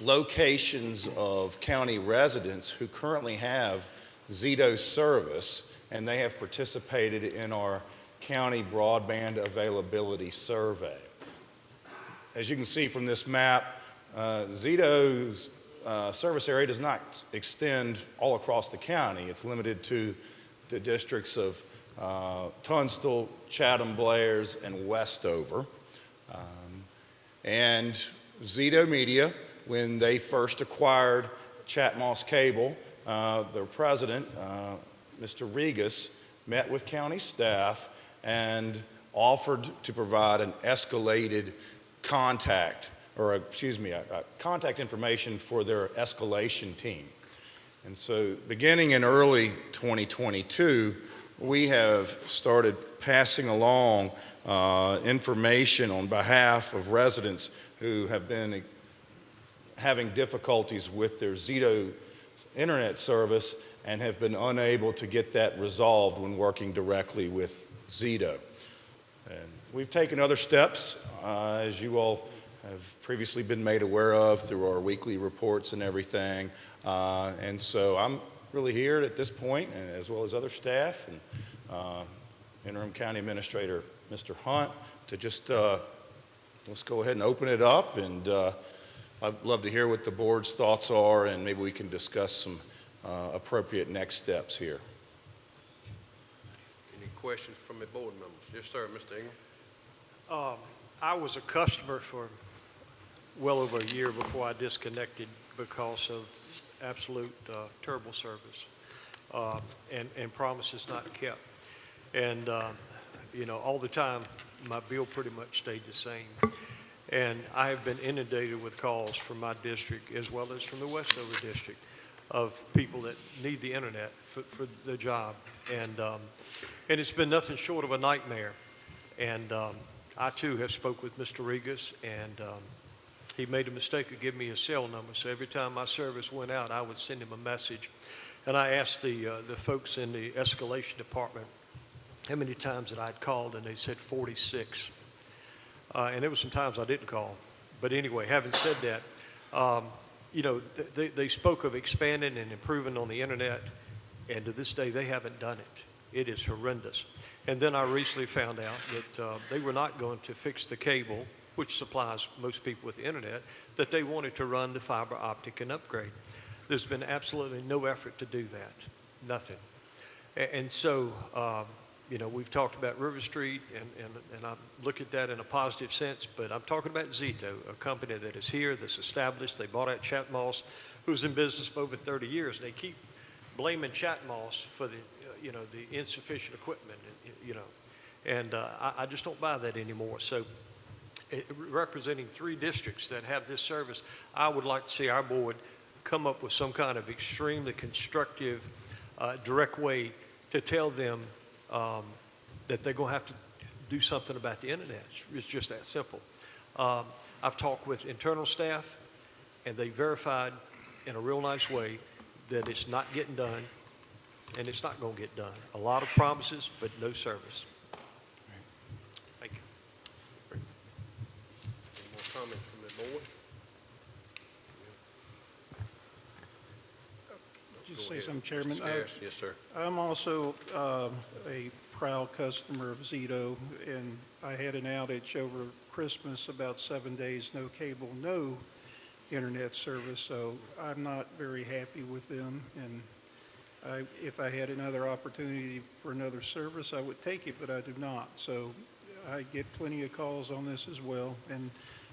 locations of county residents who currently have Zito service, and they have participated in our county broadband availability survey. As you can see from this map, Zito's service area does not extend all across the county. It's limited to the districts of Tunstall, Chatham, Blairs, and Westover. And Zito Media, when they first acquired Chatmoss Cable, their president, Mr. Regas, met with county staff and offered to provide an escalated contact information for their escalation team. And so beginning in early 2022, we have started passing along information on behalf of residents who have been having difficulties with their Zito internet service and have been unable to get that resolved when working directly with Zito. And we've taken other steps, as you all have previously been made aware of through our weekly reports and everything. And so I'm really here at this point, and as well as other staff and Interim County Administrator Mr. Hunt, to just let's go ahead and open it up, and I'd love to hear what the board's thoughts are, and maybe we can discuss some appropriate next steps here. Any questions from the board members? Yes, sir, Mr. Ingram. I was a customer for well over a year before I disconnected because of absolute terrible service and promises not kept. And, all the time, my bill pretty much stayed the same. And I have been inundated with calls from my district as well as from the Westover district of people that need the internet for the job. And it's been nothing short of a nightmare. And I too have spoke with Mr. Regas, and he made a mistake of giving me his cell number, so every time my service went out, I would send him a message. And I asked the folks in the escalation department how many times that I'd called, and they said 46. And there were some times I didn't call. But anyway, having said that, you know, they spoke of expanding and improving on the internet, and to this day, they haven't done it. It is horrendous. And then I recently found out that they were not going to fix the cable, which supplies most people with the internet, that they wanted to run the fiber optic and upgrade. There's been absolutely no effort to do that, nothing. And so, you know, we've talked about River Street, and I look at that in a positive sense, but I'm talking about Zito, a company that is here, that's established. They bought out Chatham, who's in business for over 30 years, and they keep blaming Chatham for the, you know, the insufficient equipment, you know, and I just don't buy that anymore. So, representing 3 districts that have this service, I would like to see our board come up with some kind of extremely constructive, direct way to tell them that they're going to have to do something about the internet. It's just that simple. I've talked with internal staff, and they verified in a real nice way that it's not getting done, and it's not going to get done. A lot of promises, but no service. Thank you. Any more comments from the board? Just Go say ahead, something, Mr. Chairman. Scarce. Yes, sir. I'm also a proud customer of Zito, and I had an outage over Christmas, about 7 days, no cable, no internet service, so I'm not very happy with them. And if I had another opportunity for another service, I would take it, but I do not. So I get plenty of calls on this as well, and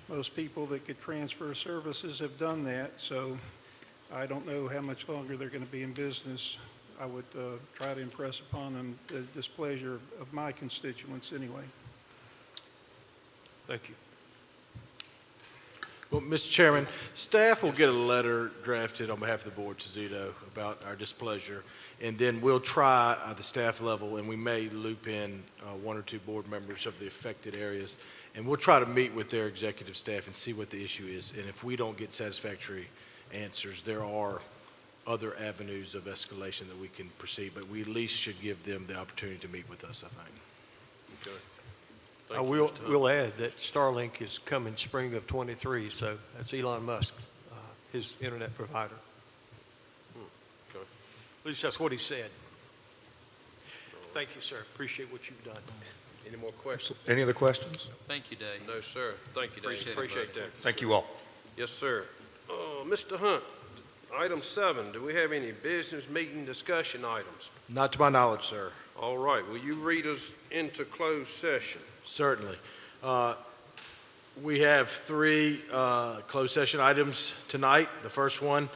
most people that could transfer services have done that, so I don't know how much longer they're going to be in business. I would try to impress upon them the displeasure of my constituents anyway. Thank you. Well, Mr. Chairman, staff will get a letter drafted on behalf of the board to Zito about our displeasure, and then we'll try at the staff level, and we may loop in 1 or 2 board members of the affected areas, and we'll try to meet with their executive staff and see what the issue is. And if we don't get satisfactory answers, there are other avenues of escalation that we can proceed, but we at least should give them the opportunity to meet with us, I think. Okay. I Thank you, will, Mr. Hunt. will add that Starlink is coming spring of '23, so that's Elon Musk, his internet provider. Okay. At least that's what he said. Thank you, sir. Appreciate what you've done. Any more questions? Any other questions? Thank you, Dave. No, sir. Thank you, Dave. Appreciate it, Appreciate buddy. that. Thank you all. Yes, sir. Mr. Hunt, item 7, do we have any business meeting discussion items? Not to my knowledge, sir. All right, will you read us into closed session? Certainly. We have 3 closed session items tonight. The first one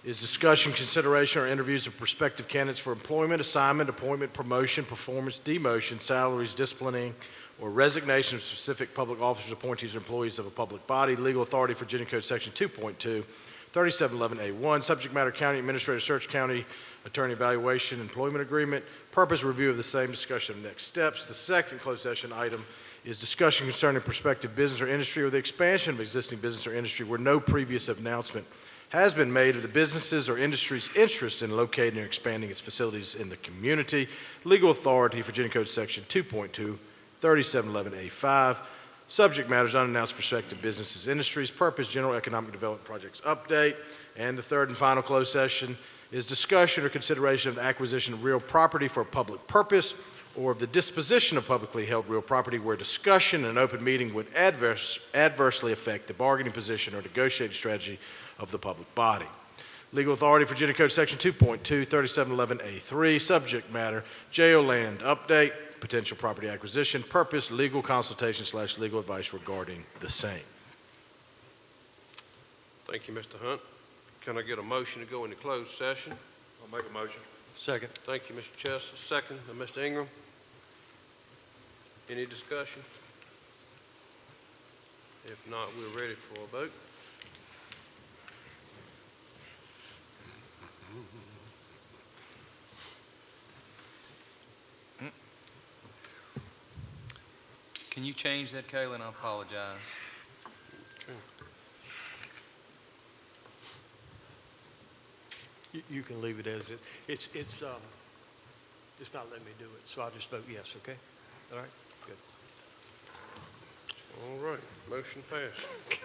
is discussion, consideration, or interviews of prospective candidates for employment, assignment, appointment, promotion, performance, demotion, salaries, disciplining, or resignation of specific public officers, appointees, or employees of a public body. Legal authority, Virginia Code Section 2.2, 3711A1, subject matter county administrator, search county attorney evaluation, employment agreement, purpose review of the same, discussion of next steps. The second closed session item is discussion concerning prospective business or industry or the expansion of existing business or industry where no previous announcement has been made of the businesses or industry's interest in locating or expanding its facilities in the community. Legal authority, Virginia Code Section 2.2, 3711A5, subject matters unannounced prospective businesses, industries, purpose, general economic development projects update. And the third and final closed session is discussion or consideration of the acquisition of real property for a public purpose or of the disposition of publicly held real property where discussion in an open meeting would adversely affect the bargaining position or negotiating strategy of the public body. Legal authority, Virginia Code Section 2.2, 3711A3, subject matter, jail land update, potential property acquisition, purpose, legal consultation / legal advice regarding the same. Thank you, Mr. Hunt. Can I get a motion to go into closed session? I'll make a motion. Second. Thank you, Mr. Chester. Second, Mr. Ingram. Any discussion? If not, we're ready for a vote. Can you change that, Kaylin? I apologize. Okay. You can leave it as it. It's not letting me do it, so I'll just vote yes, okay? All right, good. All right, motion passed.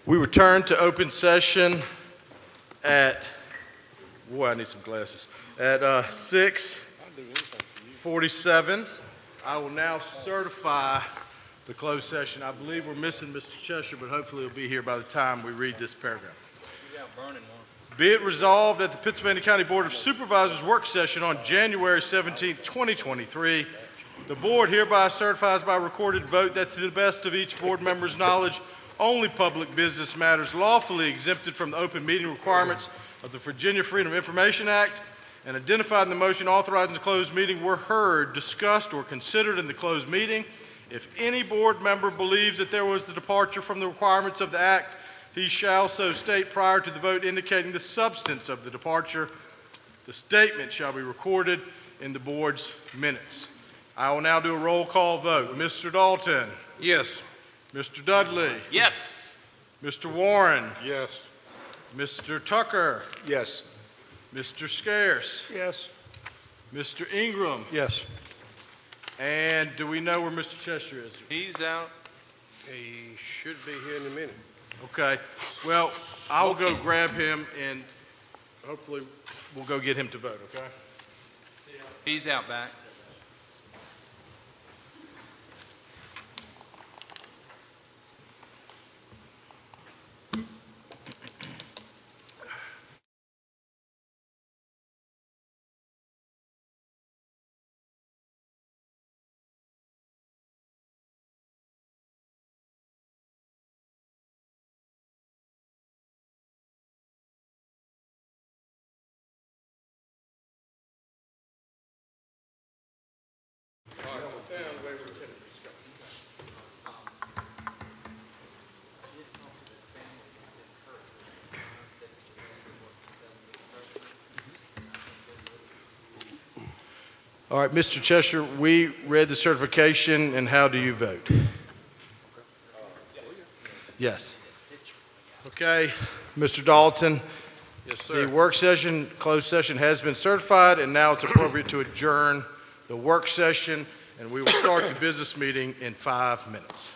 We return to open session at, boy, I need some glasses, at 6:47. I will now certify the closed session. I believe we're missing Mr. Cheshire, but hopefully he'll be here by the time we read this paragraph. Be it resolved at the Pennsylvania County Board of Supervisors work session on January 17, 2023, the board hereby certifies by recorded vote that to the best of each board member's knowledge, only public business matters lawfully exempted from the open meeting requirements of the Virginia Freedom of Information Act and identified in the motion authorizing the closed meeting were heard, discussed, or considered in the closed meeting. If any board member believes that there was the departure from the requirements of the act, he shall so state prior to the vote indicating the substance of the departure. The statement shall be recorded in the board's minutes. I will now do a roll call vote. Mr. Dalton? Yes. Mr. Dudley? Yes. Mr. Warren? Yes. Mr. Tucker? Yes. Mr. Scarce? Yes. Mr. Ingram? Yes. And do we know where Mr. Cheshire is? He's out. He should be here in a minute. Okay, well, I will go grab him and hopefully we'll go get him to vote, okay? He's out back. All right, Mr. Cheshire, we read the certification, and how do you vote? Yes. Okay, Mr. Dalton? Yes, sir. The work session, closed session has been certified, and now it's appropriate to adjourn the work session, and we will start the business meeting in 5 minutes.